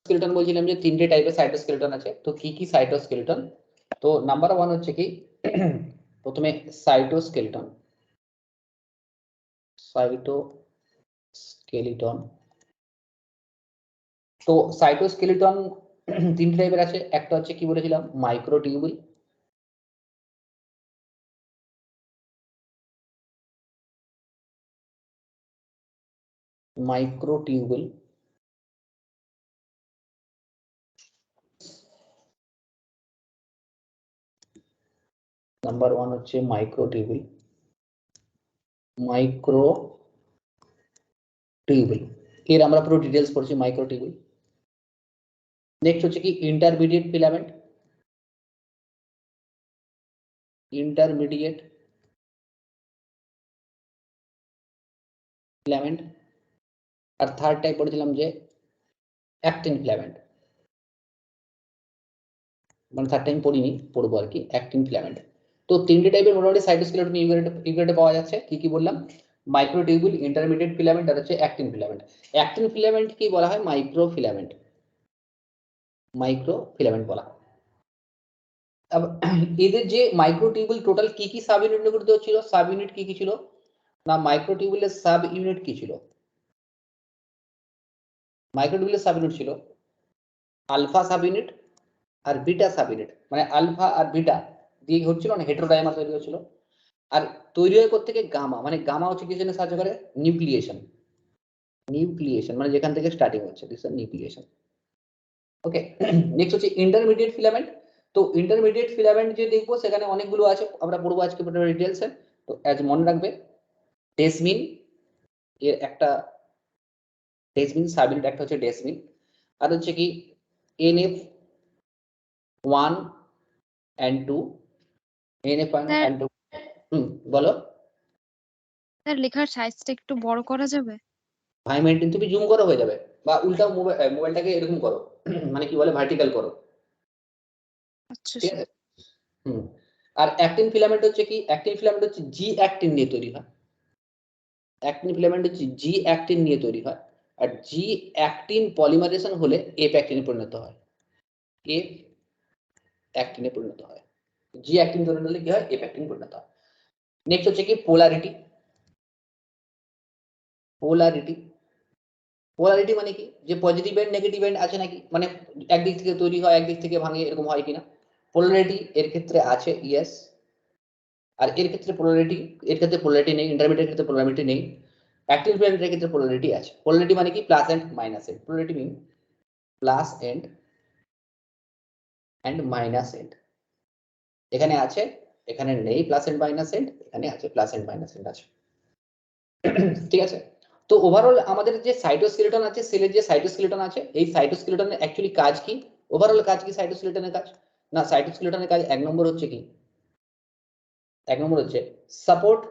Skeleton বলছিলাম যে তিনটে টাইপের সাইটোস্কেলেটন আছে। তো কি কি সাইটোস্কেলেটন? তো নাম্বার 1 হচ্ছে কি প্রথমে সাইটোস্কেলেটন। সাইটোস্কেলেটন তো সাইটোস্কেলেটন তিনটে টাইপের আছে। একটা হচ্ছে কি বলেছিলাম মাইক্রোটিউবুল, মাইক্রোটিউবুল নাম্বার 1 হচ্ছে মাইক্রোটিউবুল। মাইক্রোটিউবুল এর আমরা পুরো ডিটেইলস পড়ছি মাইক্রোটিউবুল। নেক্সট হচ্ছে কি ইন্টারমিডিয়েট ফিলামেন্ট, ইন্টারমিডিয়েট ফিলামেন্ট। আর থার্ড টাইপ পড়েছিলাম যে অ্যাক্টিন ফিলামেন্ট, মানে থার্ড টাইম পড়িনি, পড়বো আর কি, অ্যাক্টিন ফিলামেন্ট। তো তিনটে টাইপের মোটামুটি সাইটোস্কেলেটন ইউক্যারিওটে পাওয়া যাচ্ছে। কি কি বললাম? মাইক্রোটিউবুল, ইন্টারমিডিয়েট ফিলামেন্ট আর হচ্ছে অ্যাক্টিন ফিলামেন্ট। অ্যাক্টিন ফিলামেন্ট কি বলা হয়? মাইক্রোফিলামেন্ট, মাইক্রোফিলামেন্ট বলা হয়। এদের যে মাইক্রোটিউবুল টোটাল কি কি সাব ইউনিট গঠিত ছিল? সাব ইউনিট কি কি ছিল না? মাইক্রোটিউবুলের সাব ইউনিট কি ছিল? মাইক্রোটিউবুলের সাব ইউনিট ছিল আলফা সাব ইউনিট আর বিটা সাব ইউনিট, মানে আলফা আর বিটা দিয়ে হচ্ছিল না হেটেরোডাইমার তৈরি হচ্ছিল। আর তৈরি হয় থেকে গামা, মানে গামা হচ্ছে কি জন্য সাহায্য করে? নিউক্লিয়েশন, নিউক্লিয়েশন মানে যেখান থেকে স্টার্টিং হচ্ছে this is nucleation. Okay, next হচ্ছে ইন্টারমিডিয়েট ফিলামেন্ট। তো ইন্টারমিডিয়েট ফিলামেন্ট যে দেখবো সেখানে অনেকগুলো আছে, আমরা পড়বো আজকে ডিটেইলসে। তো অ্যাজ মনে রাখবে ডেসমিন এর একটা, ডেসমিন সাব ইউনিট একটা হচ্ছে ডেসমিন, আর হচ্ছে কি NF 1 and 2, NF 1 and 2। বলো স্যার লেখার সাইজটা একটু বড় করা যাবে? ভাই মেনটেন, তুমি জুম করো হয়ে যাবে, বা উল্টা মোবাইলটাকে এরকম করো, মানে কি বলে ভার্টিক্যাল করো। আচ্ছা ঠিক স্যার। আছে। আর অ্যাক্টিন ফিলামেন্ট হচ্ছে কি? অ্যাক্টিন ফিলামেন্ট হচ্ছে জি অ্যাক্টিন নিয়ে তৈরি হয়। অ্যাক্টিন ফিলামেন্ট হচ্ছে জি অ্যাক্টিন নিয়ে তৈরি হয়। আর জি অ্যাক্টিন পলিমারেশন হলে এফ অ্যাক্টিনে পরিণত হয়, এফ অ্যাক্টিনে পরিণত হয়। জি অ্যাক্টিন তৈরি হলে কি হয়? এফ অ্যাক্টিন পরিণত হয়। নেক্সট হচ্ছে কি পোলারিটি। পোলারিটি, পোলারিটি মানে কি? যে পজিটিভ এন্ড নেগেটিভ এন্ড আছে নাকি, মানে একদিক থেকে তৈরি হয় একদিক থেকে ভাঙে, এরকম হয় কিনা? পোলারিটি এর ক্ষেত্রে আছে, ইয়েস। আর এর ক্ষেত্রে পোলারিটি, এর ক্ষেত্রে পোলারিটি নেই। ইন্টারমিডিয়েট ক্ষেত্রে পোলারিটি নেই। অ্যাক্টিভ ফিলামেন্টের ক্ষেত্রে পোলারিটি আছে। পোলারিটি মানে কি? Plus end minus end. Polarity mean plus end minus end. এখানে আছে, এখানে নেই প্লাস এন্ড মাইনাস এন্ড, এখানে আছে প্লাস এন্ড মাইনাস এন্ড আছে। ঠিক আছে। তো ওভারঅল আমাদের যে সাইটোস্কেলেটন আছে, সেলের যে সাইটোস্কেলেটন আছে, এই সাইটোস্কেলেটনের অ্যাকচুয়ালি কাজ কি? ওভারঅল কাজ কি সাইটোস্কেলেটনের কাজ? না, সাইটোস্কেলেটনের কাজ এক নম্বর হচ্ছে কি? এক নম্বর হচ্ছে support,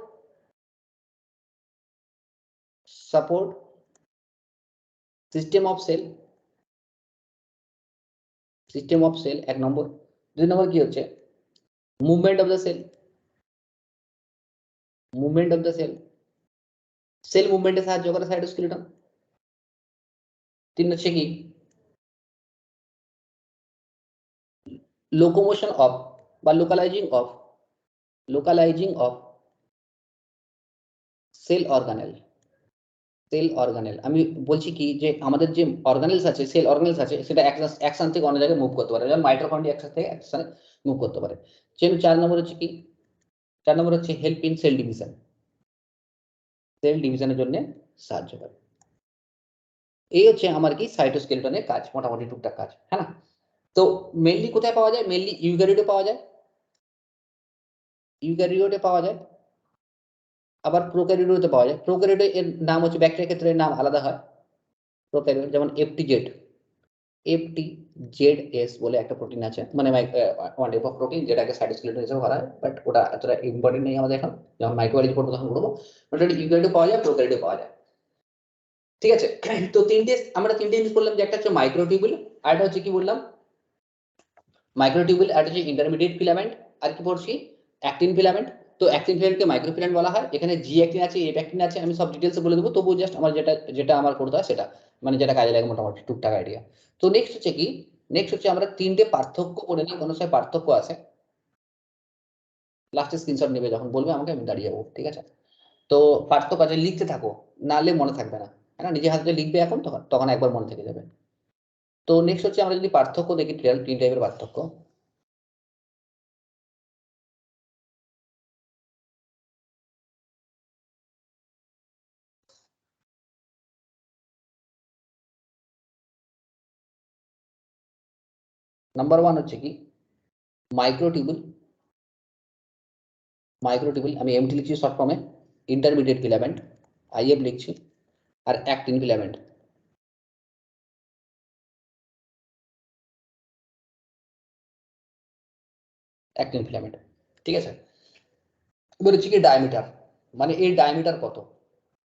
support system of cell, system of cell এক নম্বর। দুই নম্বর কি হচ্ছে? Movement of the cell, movement of the cell, cell মুভমেন্টে সাহায্য করে সাইটোস্কেলেটন। তিন হচ্ছে কি? লোকোমোশন অফ বা localizing of cell organelle. Cell organelle আমি বলছি কি, যে আমাদের যে অর্গানেলস আছে, সেল অর্গানেলস আছে, সেটা এক স্থান থেকে অন্য জায়গায় মুভ করতে পারে, যেমন মাইটোকন্ড্রিয়া এক স্থান থেকে এক স্থানে মুভ করতে পারে। চার নম্বর হচ্ছে কি? চার নম্বর হচ্ছে help in cell division, cell ডিভিশনের জন্য সাহায্য করে। এই হচ্ছে আমার কি সাইটোস্কেলেটনের কাজ, মোটামুটি টুকটাক কাজ, হ্যাঁ না? তো মেইনলি কোথায় পাওয়া যায়? মেইনলি ইউক্যারিওটে পাওয়া যায়, ইউক্যারিওটে পাওয়া যায়, আবার প্রোক্যারিওটে পাওয়া যায়। প্রোক্যারিওটে এর নাম হচ্ছে, ব্যাকটেরিয়ার ক্ষেত্রে এর নাম আলাদা হয়। প্রোক্যারিওট যেমন FTZ বলে একটা প্রোটিন আছে, মানে ওয়ান টাইপ অফ প্রোটিন, যেটাকে সাইটোস্কেলেটন হিসেবে ধরা হয়, বাট ওটা এতটা ইম্পর্টেন্ট নেই আমাদের এখন, যখন মাইক্রোবায়োলজি পড়বো তখন পড়বো। ওটা ইউক্যারিওটে পাওয়া যায়, প্রোক্যারিওটে পাওয়া যায়। ঠিক আছে। তো আমরা তিনটে জিনিস বললাম, যে একটা হচ্ছে মাইক্রোটিউবুল, আর একটা হচ্ছে কি বললাম? মাইক্রোটিউবুল, আর হচ্ছে ইন্টারমিডিয়েট ফিলামেন্ট, আর কি পড়ছি? Actin filament. তো অ্যাক্টিন ফিলামেন্টকে মাইক্রোফিলামেন্ট বলা হয়। এখানে জি অ্যাক্টিন আছে, এফ অ্যাক্টিন আছে, আমি সব ডিটেলসে বলে দেবো, তবুও জাস্ট আমার যেটা যেটা আমার করতে হয় সেটা। মানে যেটা কাজে লাগে মোটামুটি টুকটাক আইডিয়া। তো নেক্সট হচ্ছে কি, নেক্সট হচ্ছে আমরা তিনটে পার্থক্য করে নিই, কোনো সময় পার্থক্য আছে, লাস্টে স্ক্রিনশট নেবে যখন বলবে আমাকে, আমি দাঁড়িয়ে যাবো, ঠিক আছে? তো পার্থক্য আছে, লিখতে থাকো, নাহলে মনে থাকবে না, হ্যাঁ না? নিজে হাতে লিখবে এখন, তখন তখন একবার মনে থেকে যাবে। তো নেক্সট হচ্ছে আমরা যদি পার্থক্য দেখি, তিন টাইপের পার্থক্য। নাম্বার ওয়ান হচ্ছে কি মাইক্রোটিউবুল, মাইক্রোটিউবুল আমি এমটি লিখছি শর্ট ফর্মে, ইন্টারমিডিয়েট ফিলামেন্ট আইএফ লিখছি, আর অ্যাক্টিন ফিলামেন্ট। অ্যাক্টিন ফিলামেন্ট, ঠিক আছে? এবার হচ্ছে কি ডায়ামিটার, মানে এর ডায়ামিটার কত।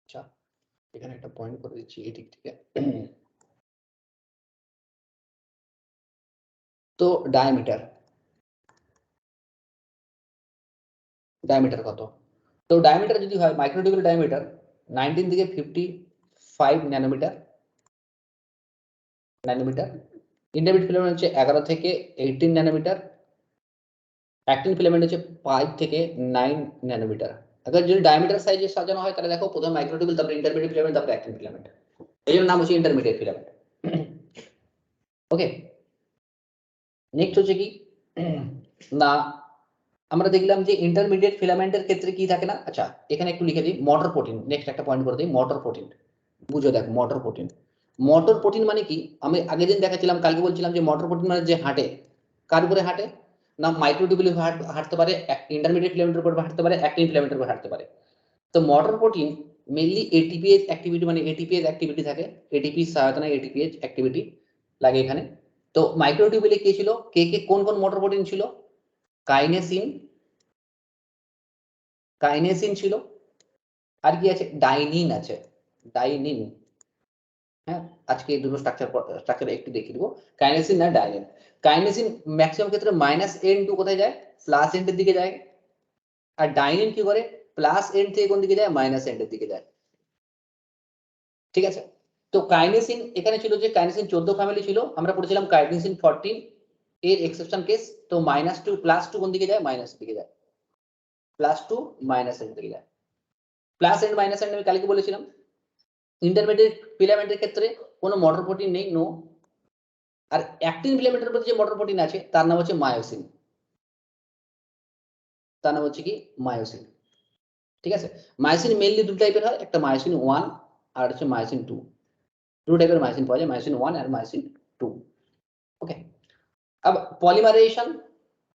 আচ্ছা এখানে একটা পয়েন্ট করে দিচ্ছি এই দিক থেকে। তো ডায়ামিটার, ডায়ামিটার কত? তো ডায়ামিটার যদি হয় মাইক্রোটিউবুল ডায়ামিটার 19 থেকে 55 ন্যানোমিটার, ন্যানোমিটার। ইন্টারমিডিয়েট ফিলামেন্ট হচ্ছে 11 থেকে 18 ন্যানোমিটার। অ্যাক্টিন ফিলামেন্ট হচ্ছে 5 থেকে 9 ন্যানোমিটার। अगर যদি ডায়ামিটার সাইজে সাজানো হয় তাহলে দেখো প্রথমে মাইক্রোটিউবুল, তারপরে ইন্টারমিডিয়েট ফিলামেন্ট, তারপরে অ্যাক্টিন ফিলামেন্ট। এই জন্য নাম হচ্ছে ইন্টারমিডিয়েট ফিলামেন্ট। ওকে, নেক্সট হচ্ছে কি না, আমরা দেখলাম যে ইন্টারমিডিয়েট ফিলামেন্টের ক্ষেত্রে কি থাকে না। আচ্ছা এখানে একটু লিখে দিই মোটর প্রোটিন, নেক্সট একটা পয়েন্ট করে দিই মোটর প্রোটিন। বুঝো দেখ মোটর প্রোটিন, মোটর প্রোটিন মানে কি, আমি আগের দিন দেখাচ্ছিলাম, কালকে বলছিলাম যে মোটর প্রোটিন মানে যে হাঁটে, কার উপরে হাঁটে না, মাইক্রোটিউবুলে হাঁটতে পারে, ইন্টারমিডিয়েট ফিলামেন্টের উপর হাঁটতে পারে, অ্যাক্টিন ফিলামেন্টের উপর হাঁটতে পারে। তো motor protein mainly ATPase activity, মানে এটিপিএস অ্যাক্টিভিটি থাকে, এটিপি সহায়তা নেয়, এটিপিএস অ্যাক্টিভিটি লাগে এখানে। তো মাইক্রোটিউবুলে কে ছিল, কে কে কোন কোন মোটর প্রোটিন ছিল, কাইনেসিন, কাইনেসিন ছিল, আর কি আছে, ডাইনিন আছে, ডাইনিন। হ্যাঁ আজকে এই দুটো স্ট্রাকচার একটু দেখিয়ে দিব, কাইনেসিন না ডাইনিন। কাইনেসিন ম্যাক্সিমাম ক্ষেত্রে মাইনাস এন টু কোথায় যায়, প্লাস এন্ডের দিকে যায়, আর ডাইনিন কি করে প্লাস এন্ড থেকে কোন দিকে যায়, মাইনাস এন্ডের দিকে যায়, ঠিক আছে? তো কাইনেসিন এখানে ছিল যে কাইনেসিন 14 ফ্যামিলি ছিল, আমরা পড়েছিলাম কাইনেসিন 14 এর এক্সেপশন কেস। তো মাইনাস টু প্লাস টু কোন দিকে যায়, মাইনাস দিকে যায়, প্লাস টু মাইনাস এর দিকে যায়। প্লাস এন্ড মাইনাস এন্ড আমি কালকে বলেছিলাম। ইন্টারমিডিয়েট ফিলামেন্টের ক্ষেত্রে কোনো মোটর প্রোটিন নেই, নো। আর অ্যাক্টিন ফিলামেন্টের প্রতি যে মোটর প্রোটিন আছে তার নাম হচ্ছে মায়োসিন, তার নাম হচ্ছে কি মায়োসিন, ঠিক আছে? মায়োসিন মেইনলি দু টাইপের হয়, একটা মায়োসিন 1 আর হচ্ছে মায়োসিন 2। দু টাইপের মায়োসিন পাওয়া যায়, মায়োসিন 1 আর মায়োসিন 2। ওকে, अब पॉलीमराइजेशन,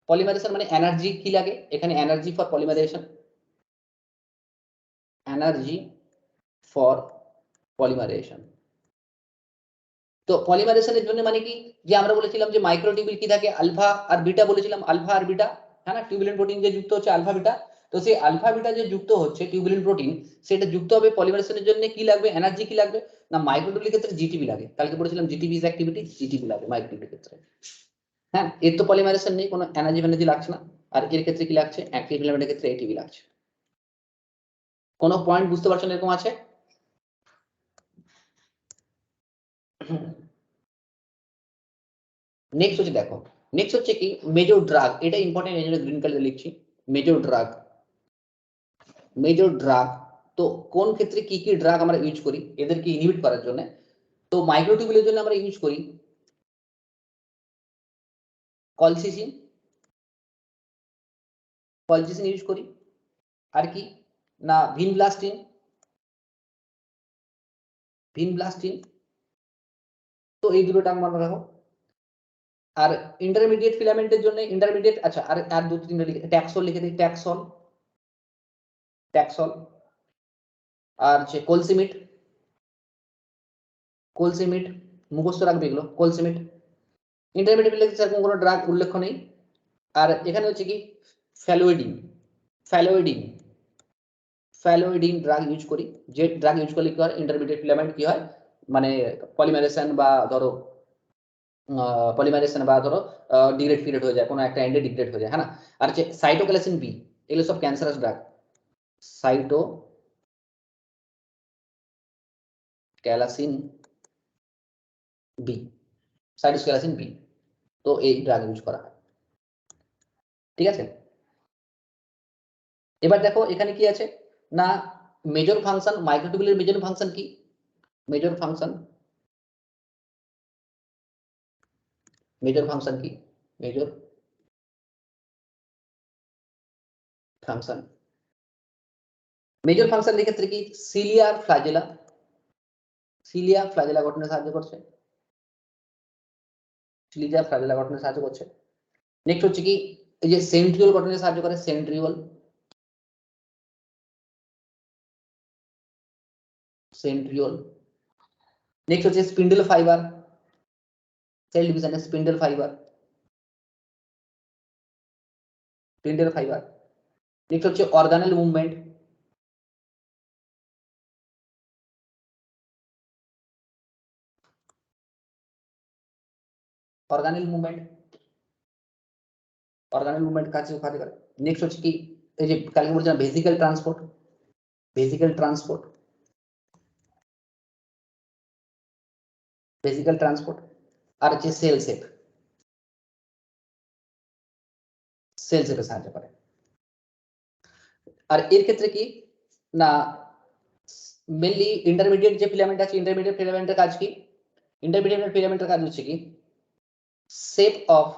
पॉलीमराइजेशन মানে এনার্জি কি লাগে এখানে, energy for polymerization, energy for polymerization. তো পলিমারাইজেশনের জন্য মানে কি, যে আমরা বলেছিলাম যে মাইক্রোটিউবুল কি থাকে, আলফা আর বিটা বলেছিলাম, আলফা আর বিটা, হ্যাঁ না? টিউবুলেন্ট প্রোটিন যে যুক্ত হচ্ছে আলফা বিটা, তো সেই আলফা বিটা যে যুক্ত হচ্ছে টিউবুলেন্ট প্রোটিন, সেটা যুক্ত হবে পলিমারাইজেশনের জন্য কি লাগবে, এনার্জি কি লাগবে না, মাইক্রোটিউবুলের ক্ষেত্রে জিটিপি লাগে, কালকে বলেছিলাম জিটিপি ইজ অ্যাক্টিভিটি, জিটিপি লাগে মাইক্রোটিউবুলের ক্ষেত্রে। হ্যাঁ এর তো পলিমারাইজেশন নেই, কোনো এনার্জি ফেনার্জি লাগছে না, আর এর ক্ষেত্রে কি লাগছে, অ্যাক্টিভ ফিলামেন্টের ক্ষেত্রে এটিপি লাগছে। কোনো পয়েন্ট বুঝতে পারছেন এরকম আছে? নেক্সট হচ্ছে দেখো, নেক্সট হচ্ছে কি মেজর ড্রাগ, এটা ইম্পর্টেন্ট, এই জন্য গ্রিন কালারে লিখছি মেজর ড্রাগ। মেজর ড্রাগ, তো কোন ক্ষেত্রে কি কি ড্রাগ আমরা ইউজ করি এদেরকে ইনহিবিট করার জন্য। তো মাইক্রোটিউবুলের জন্য আমরা ইউজ করি কলসিসিন, কলসিসিন ইউজ করি, আর কি না ভিনব্লাস্টিন, ভিনব্লাস্টিন। তো এই দুটো টার্ম মনে রাখো। আর ইন্টারমিডিয়েট ফিলামেন্টের জন্য ইন্টারমিডিয়েট, আচ্ছা আর আর দু তিনটা লিখে ট্যাক্সল লিখে দিই, ট্যাক্সল, ট্যাক্সল। আর হচ্ছে কোলসিমিট, কোলসিমিট মুখস্থ রাখবে এগুলো, কোলসিমিট। ইন্টারমিডিয়েট ফিলামেন্টে সেরকম কোনো ড্রাগ উল্লেখ নেই। আর এখানে হচ্ছে কি ফ্যালোইডিন, ফ্যালোইডিন, ফ্যালোইডিন ড্রাগ ইউজ করি, যে ড্রাগ ইউজ করলে কি হয় ইন্টারমিডিয়েট ফিলামেন্ট কি হয়, মানে পলিমারেশন বা ধরো পলিমারেশন বা ধরো ডিগ্রেড ফিরেড হয়ে যায়, কোনো একটা এন্ডে ডিগ্রেড হয়ে যায়, হ্যাঁ না? আর হচ্ছে সাইটোক্যালাসিন বি, এগুলো সব ক্যান্সারাস ড্রাগ, সাইটোক্যালাসিন বি, সাইটোস্কেলাসিন বি। তো এই ড্রাগ ইউজ করা হয়, ঠিক আছে। এবার দেখো এখানে কি আছে না, মেজর ফাংশন, মাইক্রোটিউবুলের মেজর ফাংশন কি, মেজর ফাংশন, মেজর ফাংশন কি, মেজর ফাংশন, মেজর ফাংশন এর ক্ষেত্রে কি সিলিয়া ফ্ল্যাজেলা, সিলিয়া ফ্ল্যাজেলা গঠনে সাহায্য করছে, সিলিয়া ফ্ল্যাজেলা গঠনে সাহায্য করছে। নেক্সট হচ্ছে কি এই যে সেন্ট্রিওল গঠনে সাহায্য করে, সেন্ট্রিওল, সেন্ট্রিওল। নেক্সট হচ্ছে স্পিন্ডল ফাইবার, সেল ডিভিশনে spindle fibre, spindle fibre. Next হচ্ছে organelle movement, organelle movement, organelle movement কাজ করে। নেক্সট হচ্ছে কি এই যে কালকে বলছিলাম vesicle transport, vesicle transport, vesicle transport. আর হচ্ছে সেল শেপ, সেল শেপে সাহায্য করে। আর এর ক্ষেত্রে কি না মেনলি ইন্টারমিডিয়েট যে ফিলামেন্ট আছে, ইন্টারমিডিয়েট ফিলামেন্টের কাজ কি, ইন্টারমিডিয়েট ফিলামেন্টের কাজ হচ্ছে কি shape of,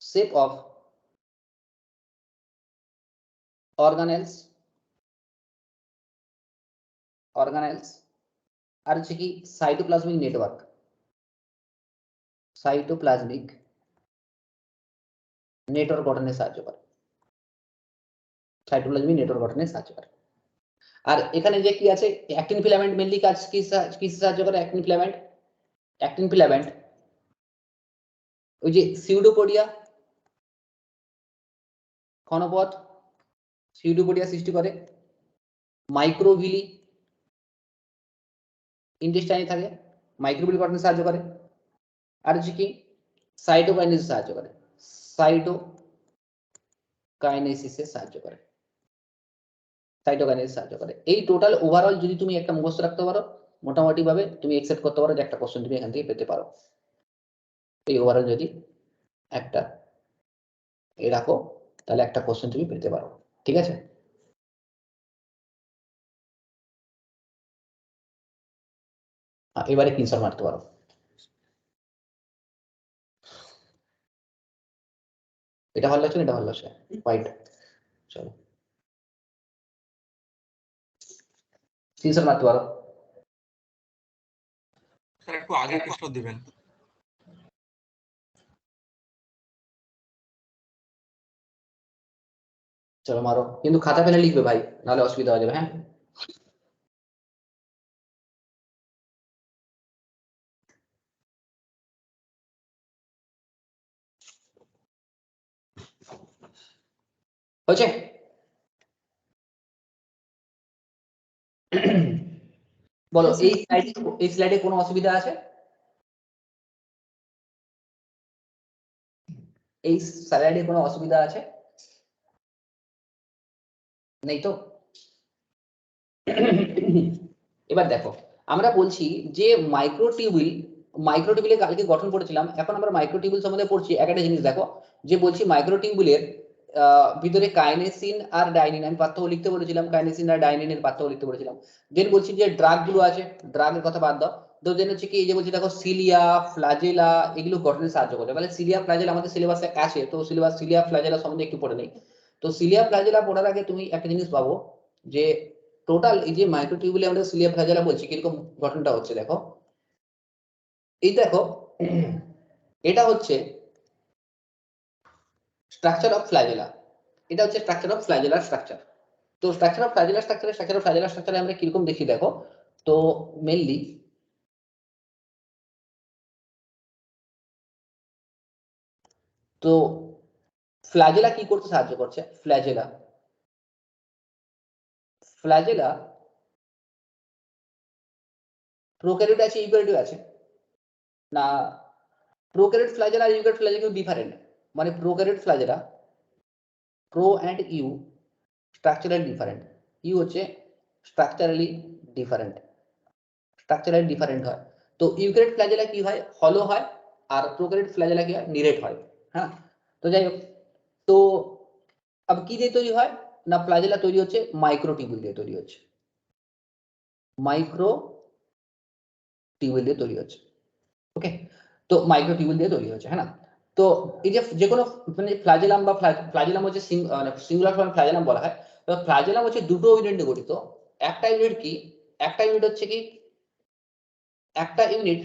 shape of organelles, organelles. আর হচ্ছে কি সাইটোপ্লাজমিক নেটওয়ার্ক, সাইটোপ্লাজমিক নেটওয়ার্ক গঠনে সাহায্য করে, সাইটোপ্লাজমিক নেটওয়ার্ক গঠনে সাহায্য করে। আর এখানে যে কি আছে অ্যাক্টিন ফিলামেন্ট মেনলি কাজ কি সাহায্য করে, অ্যাক্টিন ফিলামেন্ট, অ্যাক্টিন ফিলামেন্ট ওই যে সিউডোপোডিয়া, ক্ষণপথ সিউডোপোডিয়া সৃষ্টি করে, মাইক্রোভিলি ইন্টেস্টাইনে থাকে, মাইক্রোভিলি গঠনে সাহায্য করে। আর হচ্ছে কি সাইটোকাইনেসিসে সাহায্য করে, সাইটোকাইনেসিসে সাহায্য করে, সাইটোকাইনেসিস সাহায্য করে। এই টোটাল ওভারঅল যদি তুমি একটা মুখস্থ রাখতে পারো মোটামুটি ভাবে তুমি এক্সেপ্ট করতে পারো যে একটা কোশ্চেন তুমি এখান থেকে পেতে পারো। এই ওভারঅল যদি একটা রাখো তাহলে একটা কোশ্চেন তুমি পেতে পারো, ঠিক আছে। এবারে স্ক্রিনশট মারতে পারো। এটা ভালো লাগছে না, এটা ভালো লাগছে, হোয়াইট, চলো স্ক্রিনশট মারতে পারো। স্যার একটু আগে প্রশ্ন দিবেন। চলো মারো, কিন্তু খাতা পেনে লিখবে ভাই, নাহলে অসুবিধা হয়ে যাবে। হ্যাঁ হয়েছে। বলো এই স্লাইডে কোনো অসুবিধা আছে, এই স্লাইডে কোনো অসুবিধা আছে নেই তো? এবার দেখো আমরা বলছি যে মাইক্রোটিউবুল, মাইক্রোটিউবুলের কালকে গঠন করেছিলাম, এখন আমরা মাইক্রোটিউবুল সম্বন্ধে পড়ছি। একটা জিনিস দেখো যে বলছি মাইক্রোটিউবুলের ভিতরে কাইনেসিন আর ডাইনিন, আমি পার্থক্য লিখতে বলেছিলাম, কাইনেসিন আর ডাইনিনের পার্থক্য লিখতে বলেছিলাম। দেন বলছি যে ড্রাগ গুলো আছে, ড্রাগের কথা বাদ দাও। তো দেন হচ্ছে কি এই যে বলছি দেখো সিলিয়া ফ্ল্যাজেলা এগুলো গঠনে সাহায্য করে। মানে সিলিয়া ফ্ল্যাজেলা আমাদের সিলেবাসে আছে, তো সিলেবাস সিলিয়া ফ্ল্যাজেলা সম্বন্ধে একটু পড়ে নেই। তো সিলিয়া ফ্ল্যাজেলা পড়ার আগে তুমি একটা জিনিস পাবো যে টোটাল এই যে মাইক্রোটিউবুলে আমরা সিলিয়া ফ্ল্যাজেলা বলছি কিরকম গঠনটা হচ্ছে দেখো। এই দেখো এটা হচ্ছে স্ট্রাকচার অফ ফ্ল্যাজেলা, এটা হচ্ছে স্ট্রাকচার অফ ফ্ল্যাজেলার স্ট্রাকচার। তো স্ট্রাকচার অফ ফ্ল্যাজেলার স্ট্রাকচারে আমরা কিরকম দেখি দেখো। তো মেইনলি তো ফ্ল্যাজেলা কি করতে সাহায্য করছে, ফ্ল্যাজেলা, ফ্ল্যাজেলা প্রোক্যারিওট আছে ইউক্যারিওট আছে না, প্রোক্যারিওট ফ্ল্যাজেলা আর ইউক্যারিওট ফ্ল্যাজেলা কিন্তু ডিফারেন্ট। মানে prokaryote flagella pro and eu structurally different, eu হচ্ছে স্ট্রাকচারালি ডিফারেন্ট, স্ট্রাকচারালি ডিফারেন্ট হয়। তো ইউক্যারিওট ফ্ল্যাজেলা কি হয়, হলো হয়, আর প্রোক্যারিওট ফ্ল্যাজেলা কি হয়, নিরেট হয়। হ্যাঁ, তো যাই হোক, তো अब কি দিয়ে তৈরি হয় না, ফ্ল্যাজেলা তৈরি হচ্ছে মাইক্রোটিউবুল দিয়ে তৈরি হচ্ছে, মাইক্রোটিউবুল দিয়ে তৈরি হচ্ছে। ওকে, তো মাইক্রোটিউবুল দিয়ে তৈরি হচ্ছে, হ্যাঁ না। তো এই যে কোনো মানে ফ্ল্যাজেলাম বা ফ্ল্যাজেলাম হচ্ছে সিঙ্গুলার ফর্ম ফ্ল্যাজেলাম বলা হয়। তো ফ্ল্যাজেলাম হচ্ছে দুটো ইউনিট নিয়ে গঠিত। একটা ইউনিট কি, একটা ইউনিট হচ্ছে কি, একটা ইউনিট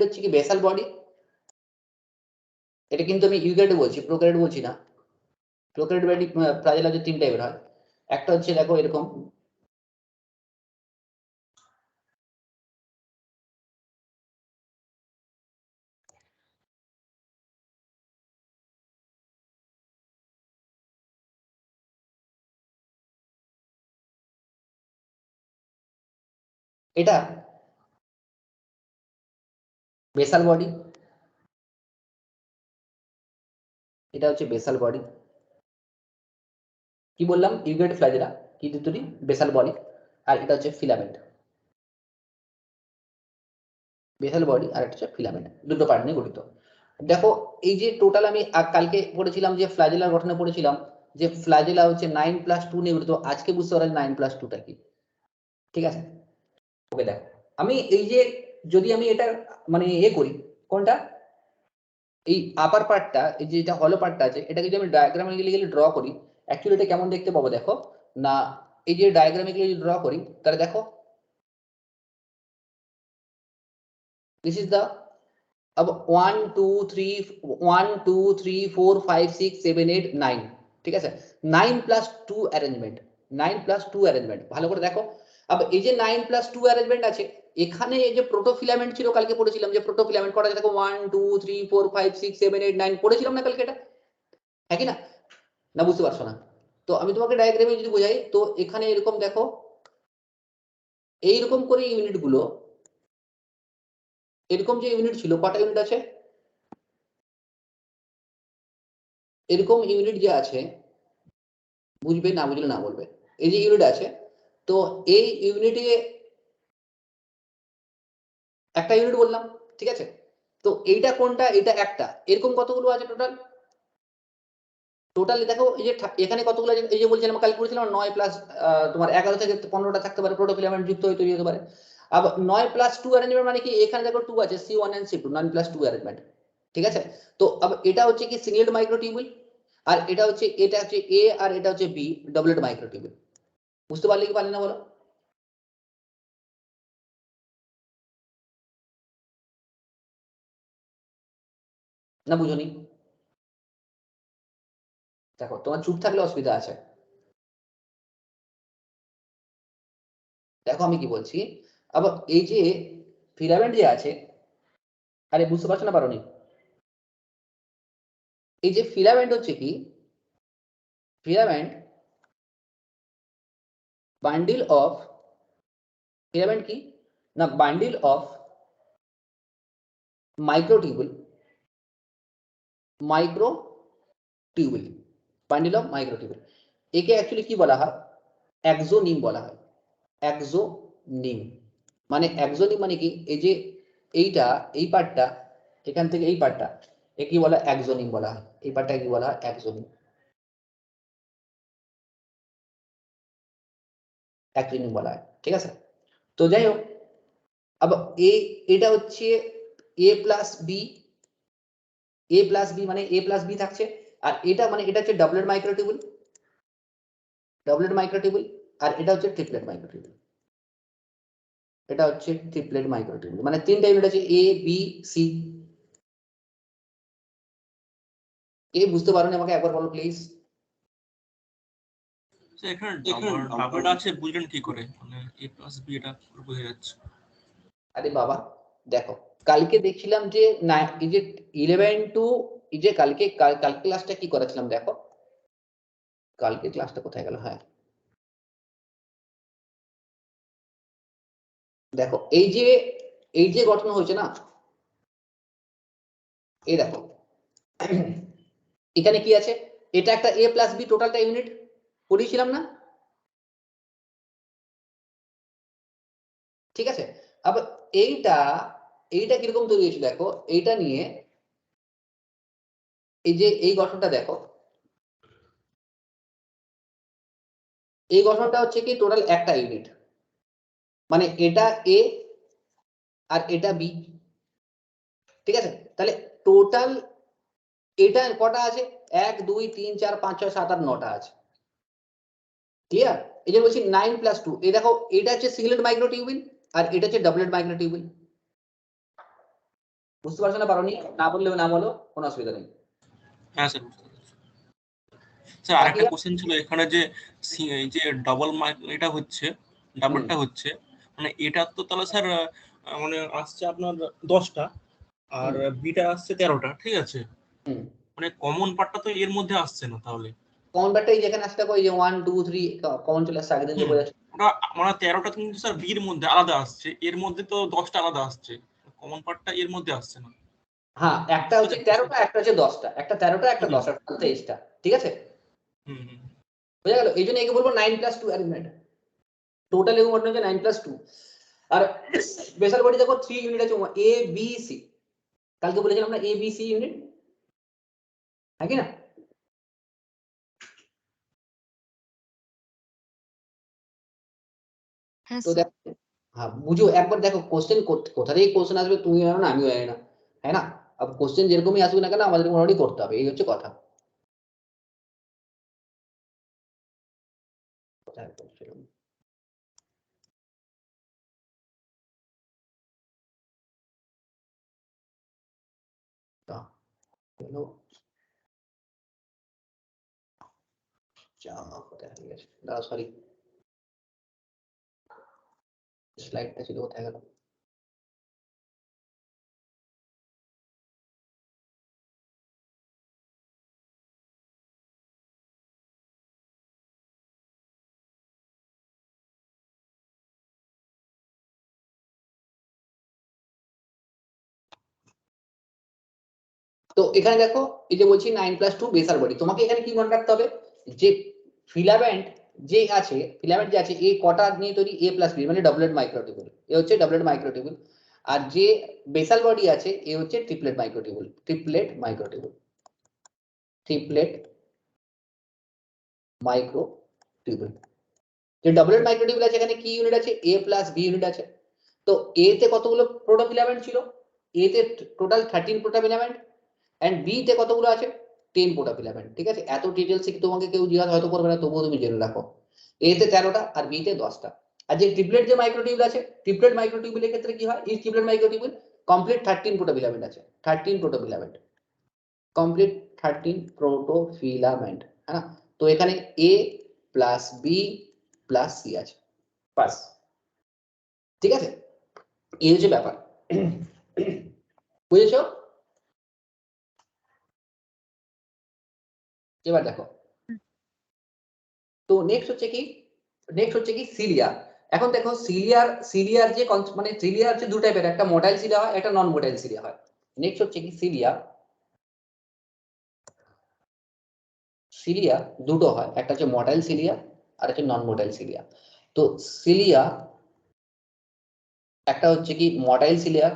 হচ্ছে কি বেসাল বডি। এটা কিন্তু আমি ইউক্যারিওট বলছি, প্রোক্যারিওট বলছি না। প্রোক্যারিওট বডি ফ্ল্যাজেলা যে তিন টাইপের হয়, একটা হচ্ছে দেখো এরকম, এটা বেসাল বডি, এটা হচ্ছে বেসাল বডি। কি বললাম, ইউক্যারিওট ফ্ল্যাজেলা কি দিয়ে তৈরি, বেসাল বডি, আর এটা হচ্ছে ফিলামেন্ট। বেসাল বডি আর একটা হচ্ছে ফিলামেন্ট, দুটো পার্ট নিয়ে গঠিত। দেখো এই যে টোটাল আমি কালকে পড়েছিলাম যে ফ্ল্যাজেলার গঠনে পড়েছিলাম যে ফ্ল্যাজেলা হচ্ছে 9+2 নিয়ে গঠিত। আজকে বুঝতে পারলাম 9+2টা কি। ঠিক আছে, ওকে দেখো আমি এই যে যদি আমি এটা মানে করি কোনটা, এই আপার পার্টটা, এই যে এটা হলো পার্টটা আছে, এটাকে যদি আমি ডায়াগ্রামিক্যালি ড্র করি, অ্যাকচুয়ালি এটা কেমন দেখতে পাবো দেখো না। এই যে ডায়াগ্রামিক্যালি ড্র করি তাহলে দেখো, দিস ইজ দ্য, अब 1 2 3 1 2 3 4 5 6 7 8 9, ঠিক আছে, 9+2 অ্যারেঞ্জমেন্ট, 9+2 অ্যারেঞ্জমেন্ট, ভালো করে দেখো। अब এই যে 9+2 অ্যারেঞ্জমেন্ট আছে, এখানে এই যে প্রোটোফিলামেন্ট ছিল, কালকে পড়েছিলাম যে প্রোটোফিলামেন্ট করা আছে, দেখো 1 2 3 4 5 6 7 8 9 পড়েছিলাম না কালকে, এটা হ্যাঁ কি না, না বুঝতে পারছো না? তো আমি তোমাকে ডায়াগ্রামে যদি বোঝাই, তো এখানে এরকম দেখো, এইরকম করে ইউনিট গুলো, এরকম যে ইউনিট ছিল, কটা ইউনিট আছে, এরকম ইউনিট যে আছে, বুঝবে না বুঝলে না বলবে, এই যে ইউনিট আছে, তো এই ইউনিটে একটা ইউনিট বললাম, ঠিক আছে। তো এইটা কোনটা, এটা একটা, এরকম কতগুলো আছে টোটাল, টোটালি দেখো এই যে এখানে কতগুলো আছে, এই যে বলছিলাম কাল করেছিলাম 9 প্লাস তোমার 11 থেকে 15টা থাকতে পারে, প্রোটোফিলামেন্ট যুক্ত হয়ে তৈরি হতে পারে। আবার 9+2 অ্যারেঞ্জমেন্ট মানে কি, এখানে দেখো 2 আছে, C1 and C2, 9+2 অ্যারেঞ্জমেন্ট, ঠিক আছে। তো আবার এটা হচ্ছে কি সিঙ্গেল মাইক্রোটিউবুল, আর এটা হচ্ছে A আর এটা হচ্ছে B, ডাবলেট মাইক্রোটিউবুল। বুঝতে পারলে কি পারলে না বলো, না বুঝোনি? দেখো তোমার চুপ থাকলে অসুবিধা আছে। দেখো আমি কি বলছি, আবার এই যে ফিলামেন্ট যে আছে, আরে বুঝতে পারছো না পারোনি, এই যে ফিলামেন্ট হচ্ছে কি, ফিলামেন্ট বান্ডিল অফ, ফিলামেন্ট কি না, bundle of microtubule, microtubule, bundle of microtubule, একে অ্যাকচুয়ালি কি বলা হয়, এক্সোনিম বলা হয়, এক্সোনিম। মানে এক্সোনিম মানে কি, এই যে এইটা, এই পার্টটা, এখান থেকে এই পার্টটা, এ কি বলা, এক্সোনিম বলা হয়, এই পার্টটা কি বলা হয়, এক্সোনিম, অ্যাক্রোনিম বলা হয়, ঠিক আছে। তো যাই হোক, আবার এটা হচ্ছে A+B, A+B মানে A+B থাকছে, আর এটা মানে এটা হচ্ছে ডাবলেট মাইক্রোটিউবুল, ডাবলেট মাইক্রোটিউবুল, আর এটা হচ্ছে ট্রিপলেট মাইক্রোটিউবুল, এটা হচ্ছে ট্রিপলেট মাইক্রোটিউবুল, মানে তিনটা ইউনিট আছে A B C। কে বুঝতে পারোনি আমাকে একবার বলো প্লিজ। এখানে ডাবলটা আছে, বুঝলেন কি করে, মানে A+B এটা বোঝা যাচ্ছে। আরে বাবা দেখো, কালকে দেখছিলাম যে না, এই যে 11 টু, এই যে কালকে কালকে ক্লাসটা কি করেছিলাম দেখো, কালকে ক্লাসটা কোথায় গেল, হ্যাঁ দেখো এই যে গঠন হয়েছে না, এই দেখো এখানে কি আছে, এটা একটা A+B টোটালটা ইউনিট, পড়িয়েছিলাম না, ঠিক আছে। আবার এইটা এইটা কিরকম তৈরি হয়েছে দেখো, এইটা নিয়ে এই যে এই গঠনটা দেখো, এই গঠনটা হচ্ছে কি টোটাল একটা ইউনিট, মানে এটা এ আর এটা বি, ঠিক আছে। তাহলে টোটাল এটা কটা আছে, 1 2 3 4 5 6 7 8 9টা আছে, ক্লিয়ার। এই যে বলছি 9+2, এই দেখো এটা হচ্ছে সিঙ্গেলেট মাইক্রোটিউবিল আর এটা হচ্ছে ডাবলেট মাইক্রোটিউবিল। বুঝতে পারছো না? পারোনি? না বললেও না বলো, কোনো অসুবিধা নেই। হ্যাঁ স্যার বুঝতে পারছি। স্যার আরেকটা কোশ্চেন ছিল এখানে যে এই যে ডাবল এটা হচ্ছে, ডাবলটা হচ্ছে, মানে এটা তো তাহলে স্যার মানে আসছে আপনার 10টা আর বিটা আসছে 13টা, ঠিক আছে। মানে কমন পার্টটা তো এর মধ্যে আসছে না তাহলে। কমন পার্টটা এই যেখানে আসছে, এই যে 1 2 3 কমন চলে আসছে, আগের দিন যে বোঝাচ্ছি ওটা মানে 13টা কিন্তু স্যার বির মধ্যে আলাদা আসছে, এর মধ্যে তো 10টা আলাদা আসছে, কমন পার্টটা এর মধ্যে আসছে না। হ্যাঁ, একটা হচ্ছে 13টা, একটা হচ্ছে 10টা, একটা 13টা একটা 10টা, 23টা, ঠিক আছে। বোঝা গেল? এই জন্য একে বলবো 9+2 অ্যারিথমেটিক। টোটাল এগুলো মনে হচ্ছে 9+2। আর বেসাল বডি দেখো 3 ইউনিট আছে, এ বি সি, কালকে বলেছিলাম না এ বি সি ইউনিট, হ্যাঁ কি না? হ্যাঁ তো স্যার। দেখো, হ্যাঁ বুঝো একবার, দেখো কোশ্চেন কোথা থেকে কোশ্চেন আসবে তুমি জানো না, আমিও জানি না, হ্যাঁ না। अब কোশ্চেন যেরকমই আসবে না কেন আমাদের মোটামুটি করতে হবে, এই হচ্ছে কথা। কোথায় বলছিলাম? হলো কোথায় হয়ে গেছে, সরি স্লাইডটা ছিল কোথায় গেল? তো এখানে দেখো এই যে বলছি 9+2 বেসাল বডি, তোমাকে এখানে কি মনে রাখতে হবে যে ফিলামেন্ট যে আছে, ফিলামেন্ট যে আছে এ কটা নিয়ে তৈরি, A+B মানে ডাবলেট মাইক্রোটিউবুল, এ হচ্ছে ডাবলেট মাইক্রোটিউবুল। আর যে বেসাল বডি আছে এ হচ্ছে triplet microtubule, triplet microtubule, triplet microtubule. যে ডাবলেট মাইক্রোটিউবুল আছে এখানে কি ইউনিট আছে, A+B ইউনিট আছে। তো এ তে কতগুলো প্রোটোফিলামেন্ট ছিল, এ তে টোটাল 13 প্রোটোফিলামেন্ট, এন্ড বি তে কতগুলো আছে 10 প্রোটোফিলামেন্ট, ঠিক আছে। এত ডিটেইলস কি তোমাকে কেউ জিজ্ঞাসা হয়তো করবে না, তবুও তুমি জেনে রাখো, এ তে 13টা আর বি তে 10টা। আর যে ট্রিপলেট যে মাইক্রোটিউবুল আছে, ট্রিপলেট মাইক্রোটিউবুলের ক্ষেত্রে কি হয়, এই ট্রিপলেট মাইক্রোটিউবুল কমপ্লিট 13 প্রোটোফিলামেন্ট আছে, 13 প্রোটোফিলামেন্ট, কমপ্লিট 13 প্রোটোফিলামেন্ট, হ্যাঁ না। তো এখানে এ প্লাস বি প্লাস সি আছে, বাস, ঠিক আছে। এই হচ্ছে ব্যাপার, বুঝেছো? এবার দেখো, তো নেক্সট হচ্ছে কি সিলিয়া। এখন দেখো সিলিয়ার যে মানে সিলিয়ার হচ্ছে দু টাইপের, একটা মোটাইল সিলিয়া হয়, একটা নন মোটাইল সিলিয়া হয়। নেক্সট হচ্ছে কি সিলিয়া দুটো হয়, একটা হচ্ছে মোটাইল সিলিয়া আর হচ্ছে নন মোটাইল সিলিয়া। তো সিলিয়া একটা হচ্ছে কি মোটাইল সিলিয়া,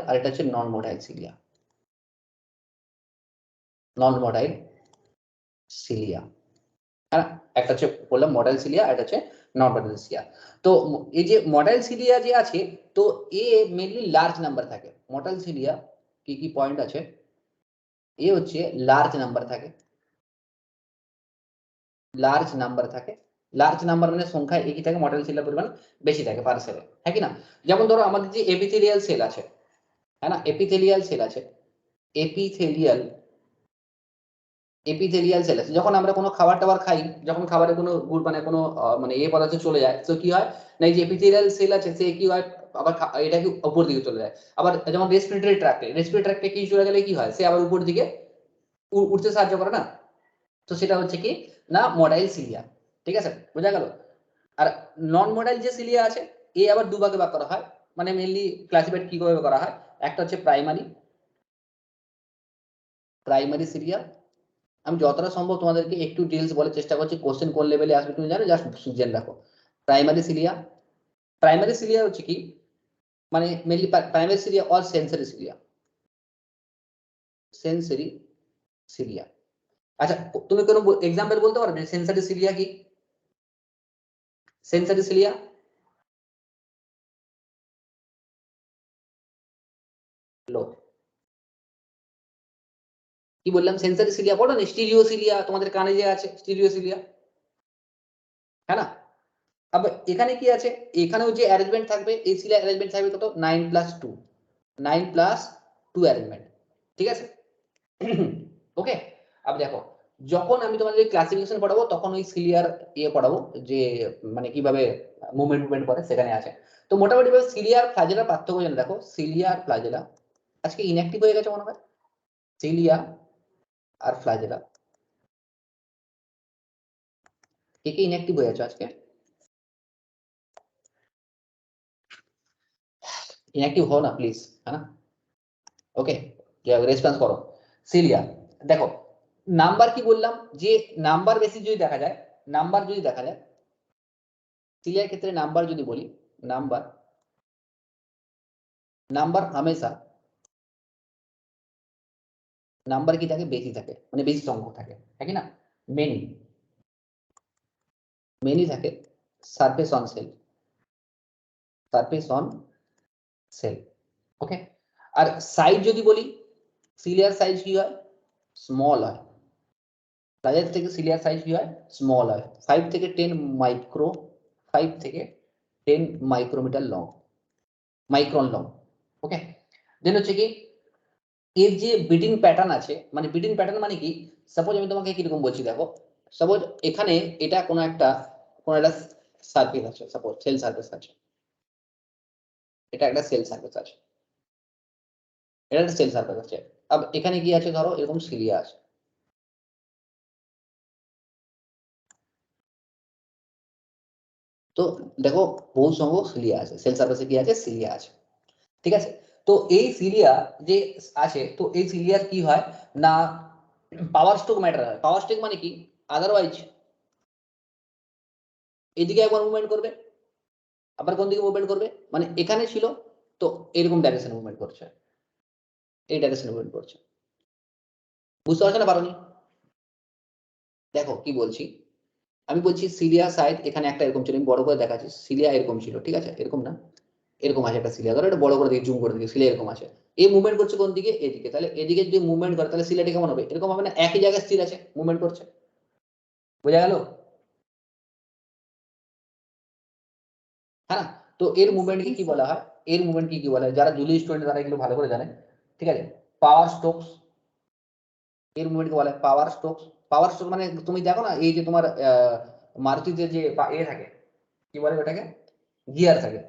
আর এটা হচ্ছে non motile cilia, non motile cilia, হ্যাঁ। একটা হচ্ছে বললাম মডেল সিলিয়া, এটা হচ্ছে নন মডেল সিলিয়া। তো এই যে মডেল সিলিয়া যে আছে, তো এ মেনলি লার্জ নাম্বার থাকে। মডেল সিলিয়া কি কি পয়েন্ট আছে, এ হচ্ছে লার্জ নাম্বার থাকে, লার্জ নাম্বার মানে সংখ্যায় একই থাকে, মডেল সিলিয়ার পরিমাণ বেশি থাকে পার সেলে, হ্যাঁ কি না। যেমন ধরো আমাদের যে এপিথেলিয়াল সেল আছে, হ্যাঁ না, এপিথেলিয়াল সেল আছে, এপিথেলিয়াল সেল আছে। যখন আমরা কোনো খাবার টাবার খাই, যখন খাবারে কোনো মানে কোনো মানে পদার্থ চলে যায়, তো কি হয় না, এই যে এপিথেলিয়াল সেল আছে সে কি হয়, আবার এটা কি উপর দিকে চলে যায়। আবার যেমন রেসপিরেটরি ট্র্যাক্টে কি চলে গেলে কি হয়, সে আবার উপর দিকে উঠতে সাহায্য করে না। তো সেটা হচ্ছে কি না মডাইল সিলিয়া, ঠিক আছে, বোঝা গেল। আর নন মডাইল যে সিলিয়া আছে, এ আবার দুভাগে ভাগ করা হয়, মানে মেইনলি ক্লাসিফাইড কি ভাবে করা হয়, একটা হচ্ছে প্রাইমারি সিলিয়া আমি যতটা সম্ভব তোমাদেরকে একটু ডিটেলস বলার চেষ্টা করছি। কোশ্চেন কোন লেভেলে আসবে তুমি জানো, জাস্ট জেনে রাখো। প্রাইমারি সিলিয়া হচ্ছে কি, মানে mainly primary cilia or sensory cilia. আচ্ছা, তুমি কোনো এক্সাম্পল বলতে পারবে সেন্সরি সিলিয়া কি? সেন্সরি সিলিয়া লো কি বললাম, সেন্সরি সিলিয়া পড়ো না, স্টিরিও সিলিয়া তোমাদের কানে যে আছে, স্টিরিও সিলিয়া, হ্যাঁ না? আবার এখানে কি আছে, এখানেও যে অ্যারেঞ্জমেন্ট থাকবে, এই সিলিয়া অ্যারেঞ্জমেন্ট থাকবে কত, 9+2, 9+2 অ্যারেঞ্জমেন্ট, ঠিক আছে? ওকে। আবার দেখো, যখন আমি তোমাদের ক্লাসিফিকেশন পড়াবো তখন ওই সিলিয়ার পড়াবো, যে মানে কিভাবে মুভমেন্ট করে সেখানে আছে। তো মোটামুটি ভাবে সিলিয়ার ফ্ল্যাজেলার পার্থক্য জেনে দেখো। সিলিয়া আর ফ্ল্যাজেলা আজকে ইনঅ্যাক্টিভ হয়ে গেছে মনে হয়। সিলিয়া আর ফ্ল্যাজেলা কে কে ইনঅ্যাক্টিভ হয়ে যাচ্ছে আজকে? ইনঅ্যাক্টিভ হও না প্লিজ, হ্যাঁ না? ওকে, রেসপন্স করো। সিলিয়া দেখো, নাম্বার কি বললাম, যে নাম্বার বেসিস যদি দেখা যায়, সিলিয়ার ক্ষেত্রে নাম্বার যদি বলি, নাম্বার হামেশা নাম্বার কি থাকে, বেশি থাকে, মানে বেশি সংখ্যক থাকে, হ্যাঁ কি না? মেনি থাকে সারফেস অন সেল, ওকে। আর সাইজ যদি বলি, সিলিয়ার সাইজ কি হয়, স্মল হয়। ফ্ল্যাজেল থেকে সিলিয়ার সাইজ কি হয়, স্মল হয়, 5 থেকে 10 মাইক্রোমিটার লং, মাইক্রন লং, ওকে। দেন হচ্ছে কি, এর যে বিটিং প্যাটার্ন আছে, মানে বিটিং প্যাটার্ন মানে কি, সাপোজ আমি তোমাকে কিরকম বলছি দেখো, সাপোজ এখানে এটা কোনো একটা সার্ফেস আছে, সাপোজ সেল সার্ফেস আছে, এটা একটা সেল সার্ফেস আছে, আব এখানে কি আছে, ধরো এরকম সিলিয়া আছে, তো দেখো বহু সংখ্যক সিলিয়া আছে, সেল সার্ফেসে কি আছে, সিলিয়া আছে, ঠিক আছে? তো এই সিলিয়া যে আছে, তো এই সিলিয়ার কি হয় না, পাওয়ার স্ট্রোক ম্যাটার হয়। পাওয়ার স্ট্রোক মানে কি, আদারওয়াইজ এদিকে একবার মুভমেন্ট করবে, আবার কোন দিকে মুভমেন্ট করবে, মানে এখানে ছিল তো এরকম ডাইরেকশন মুভমেন্ট করছে, এই ডাইরেকশন মুভমেন্ট করছে। বুঝতে পারছো না পারোনি? দেখো কি বলছি, আমি বলছি সিলিয়া সাইড এখানে একটা এরকম ছিল, আমি বড় করে দেখাচ্ছি, সিলিয়া এরকম ছিল, ঠিক আছে? এরকম না, এরকম আছে একটা সিলিয়া, ধরো এটা বড় করে দিকে জুম করে দিকে, সিলিয়া এরকম আছে, এই মুভমেন্ট করছে কোন দিকে, এদিকে, তাহলে এদিকে যদি মুভমেন্ট করে তাহলে সিলিয়াটা কেমন হবে, এরকম হবে না, একই জায়গায় স্থির আছে, মুভমেন্ট করছে, বোঝা গেল, হ্যাঁ? তো এর মুভমেন্টকে কি বলা হয়, এর মুভমেন্ট কি বলা হয়, যারা জুলি স্টুডেন্ট তারা এগুলো ভালো করে জানে, ঠিক আছে? পাওয়ার স্ট্রোকস, এর মুভমেন্টকে বলা হয় পাওয়ার স্ট্রোকস। পাওয়ার স্ট্রোক মানে তুমি দেখো না, এই যে তোমার মারুতিতে যে থাকে, কি বলে ওটাকে, গিয়ার থাকে,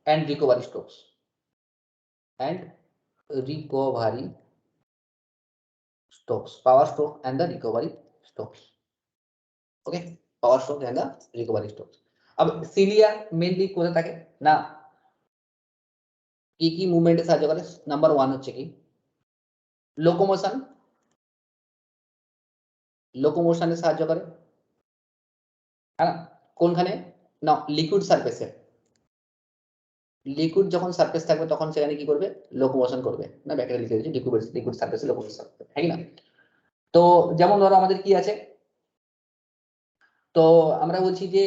and recovery strokes, and recovery strokes, power stroke and the recovery strokes, okay. Power stroke and the recovery strokes. अब সিলিয়া মেইনলি কোথায় থাকে না, কি কি মুভমেন্টে সাহায্য করে, নাম্বার 1 হচ্ছে কি, লোকোমোশনে সাহায্য করে, হ্যাঁ? কোনখানে না, লিকুইড সারফেসে, লিকুইড যখন সারফেস থাকবে তখন সেখানে কি করবে, লোকোমোশন করবে, না ব্যাকেটে লিখে দিয়েছি, লিকুইড সারফেসে লোকোমোশন, হ্যাঁ কি না? তো যেমন ধরো আমাদের কি আছে, তো আমরা বলছি যে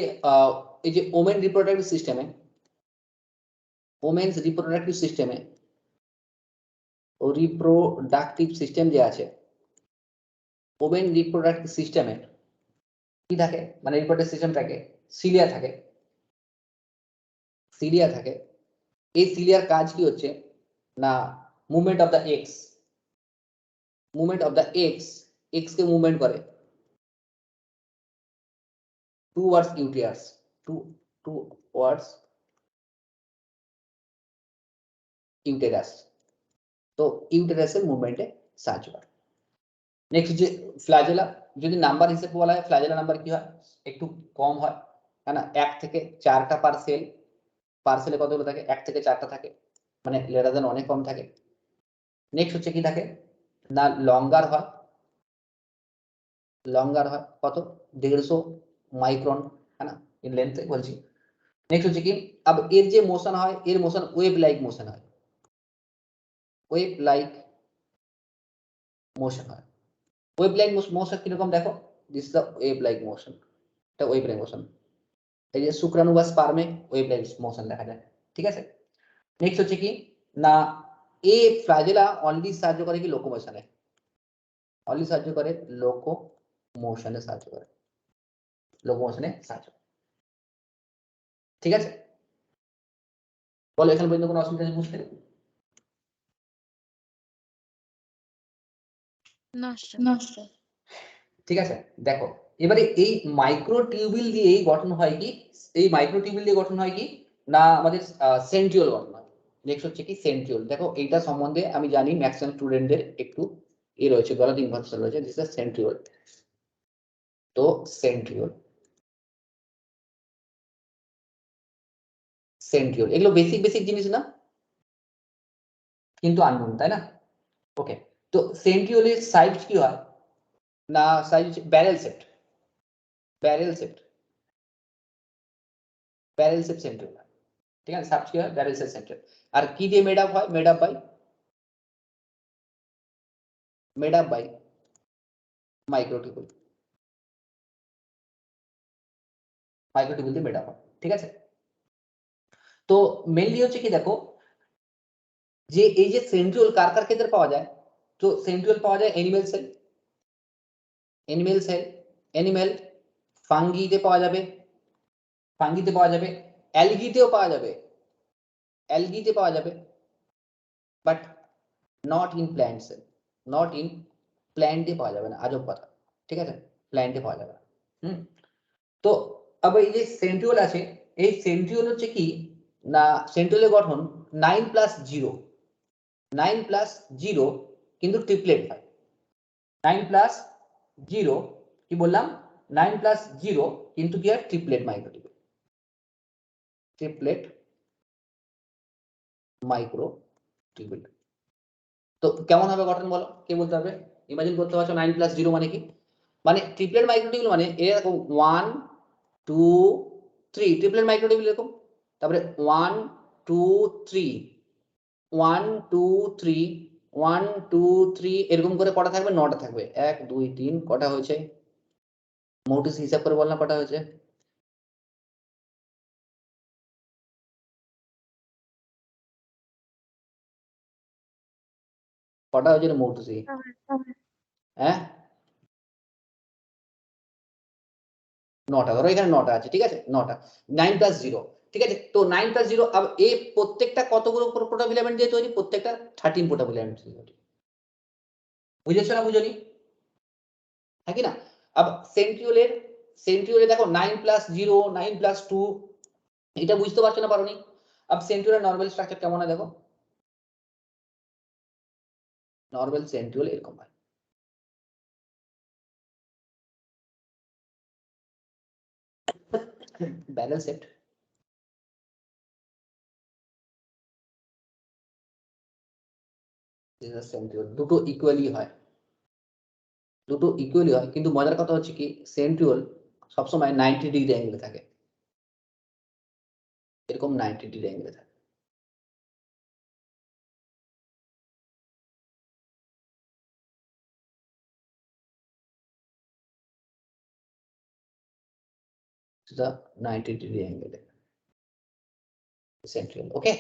এই যে ওমেন রিপ্রোডাক্টিভ সিস্টেমে, ওমেন্স রিপ্রোডাক্টিভ সিস্টেম যে আছে, ওমেন রিপ্রোডাক্টিভ সিস্টেমে কি থাকে, মানে রিপ্রোডাক্টিভ সিস্টেম থাকে, সিলিয়া থাকে, এই সিলিয়ার কাজ কি হচ্ছে না, movement of the x K movement করে টুয়ার্ডস ইউটিআরস, টুয়ার্ডস ইউটেরাস, তো ইউটেরাসের মুভমেন্টে সাহায্য করে। নেক্সট যে ফ্ল্যাজেলা, যদি নাম্বার হিসেবে বলা হয়, ফ্ল্যাজেলা নাম্বার কি হয়, একটু কম হয়, হ্যাঁ না? 1 থেকে 4টা পার্সেলে কতগুলো থাকে, 1 থেকে 4টা থাকে, মানে লেটার দেন অনেক কম থাকে। নেক্সট হচ্ছে কি থাকে না, লঙ্গার হয়, লঙ্গার হয় কত 150 মাইক্রন, है ना, इन लेंथ বলছি। নেক্সট হচ্ছে কি अब এর যে মোশন হয় এর মোশন ওয়েভ লাইক মোশন হয়, ওয়েভ লাইক মোশন হয়। ওয়েভ লাইক মোশন কিরকম দেখো, this is the wave like motion, এটা ওয়েভ লাইক মোশন। এই যে শুক্রাণু বা স্পার্মে ওয়েভ লাইক মোশন দেখা যায়, ঠিক আছে। নেক্সট হচ্ছে কি না এ ফ্লাজেলা অনলি সাহায্য করে কি লোকোমোশনে, অনলি সাহায্য করে লোকোমোশনে সাহায্য করে, লোকোমোশনে সাহায্য করে, ঠিক আছে। বলো এখানে পর্যন্ত কোনো অসুবিধা আছে বুঝতে? না স্যার। ঠিক আছে, দেখো এবারে এই মাইক্রোটিউবিল দিয়েই গঠন হয় কি, এই মাইক্রোটিউবিল দিয়ে গঠন হয় কি না আমাদের সেন্ট্রিওল গঠন হয়। নেক্সট হচ্ছে কি সেন্ট্রিওল, দেখো এইটা সম্বন্ধে আমি জানি ম্যাক্সিমাম স্টুডেন্টদের একটু এ রয়েছে, গলাতে ইনফরমেশন রয়েছে, দিস ইজ সেন্ট্রিওল। তো সেন্ট্রিওল, সেন্ট্রিওল এগুলো বেসিক বেসিক জিনিস না, কিন্তু আননোন, তাই না? ওকে, তো সেন্ট্রিওলের সাইজ কি হয় না, size barrel shaped, barrel shaped, barrel shape centriole, ঠিক আছে। সাব কি হয় ব্যারেল শেপ সেন্ট্রিওল। আর কি দিয়ে মেড আপ হয়, made up by microtubule, microtubule দিয়ে মেড আপ হয়, ঠিক আছে। তো মেইনলি হচ্ছে কি দেখো যে এই যে সেন্ট্রিওল কার কার ক্ষেত্রে পাওয়া যায়, তো সেন্ট্রিওল পাওয়া যায় animal cell, animal cell, animal ফাঙ্গিতে পাওয়া যাবে, ফাঙ্গিতে পাওয়া যাবে, অ্যালগিতেও পাওয়া যাবে, অ্যালগিতে পাওয়া যাবে, but not in plant cell, not in প্ল্যান্টে পাওয়া যাবে না, আজব কথা, ঠিক আছে, প্ল্যান্টে পাওয়া যাবে না। তো আবার এই যে সেন্ট্রিওল আছে, এই সেন্ট্রিওল হচ্ছে কি না সেন্ট্রিওলের গঠন 9+0, 9+0 কিন্তু ট্রিপলেট হয়, 9+0 কি বললাম 9+0 কিন্তু কি হয় ট্রিপলেট মাইক্রোটিউবুল, ট্রিপলেট মাইক্রোটিউবুল। তো কেমন হবে গঠন বলো, কে বলতে হবে? ইমাজিন করতে পারছো 9+0 মানে কি, মানে ট্রিপলেট মাইক্রোটিউবুল মানে এরকম 1 2 3, ট্রিপলেট মাইক্রোটিউবুল এরকম, তারপরে 1 2 3, 1 2 3, 1 2 3 এরকম করে কটা থাকবে, 9টা থাকবে, 1 2 3, কটা হয়েছে মোটিস হিসাব করে বল না কটা হয়েছে? কটা হয়েছে মোটিসি? হ্যাঁ 9টা, ধরো এখানে 9টা আছে, ঠিক আছে 9টা, 9+0, ঠিক আছে। তো 9+0 अब এ প্রত্যেকটা কতগুলো প্রোটোফিলামেন্ট দিয়ে তৈরি, প্রত্যেকটা 13 প্রোটোফিলামেন্ট দিয়ে তৈরি, বুঝেছো না বুঝনি? হ্যাঁ কি না? अब সেন্ট্রিওলে দেখো 9+0 9+2, এটা বুঝতে পারছো না পারোনি? अब সেন্ট্রিওলের নরমাল স্ট্রাকচার কেমন হয় দেখো, নরমাল সেন্ট্রিওল এরকম হয়, ব্যারেল সেট, সেন্ট্রিওল দুটো ইকুয়ালি হয়, দুটো ইকুয়ালি হয়, কিন্তু মজার কথা হচ্ছে কি সেন্ট্রিওল সবসময় 90 ডিগ্রি অ্যাঙ্গেলে থাকে, এরকম 90 ডিগ্রি অ্যাঙ্গেলে থাকে। the 90 degree angle central, okay?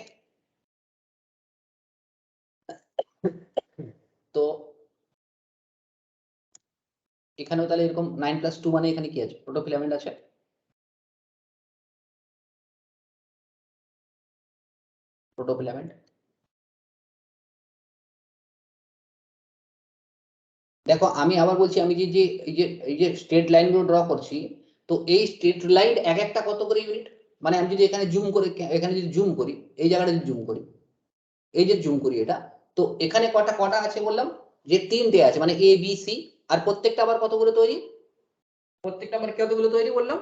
তো এখানেও তাহলে এরকম 9+2 মানে এখানে কি আছে, প্রোটোফিলামেন্ট আছে, প্রোটোফিলামেন্ট। দেখো আমি আবার বলছি, আমি যে এই যে স্ট্রেট লাইন গুলো ড্র করছি, তো এই স্ট্রেট লাইন এক একটা কত করে ইউনিট, মানে আমি যদি এখানে জুম করে, এখানে যদি জুম করি, এই জায়গাটা যদি জুম করি, এই যে জুম করি এটা, তো এখানে কটা কটা আছে বললাম যে 3টে আছে, মানে এ বি সি, আর প্রত্যেকটা আবার কতগুলো তৈরি, প্রত্যেকটা আবার কতগুলো তৈরি বললাম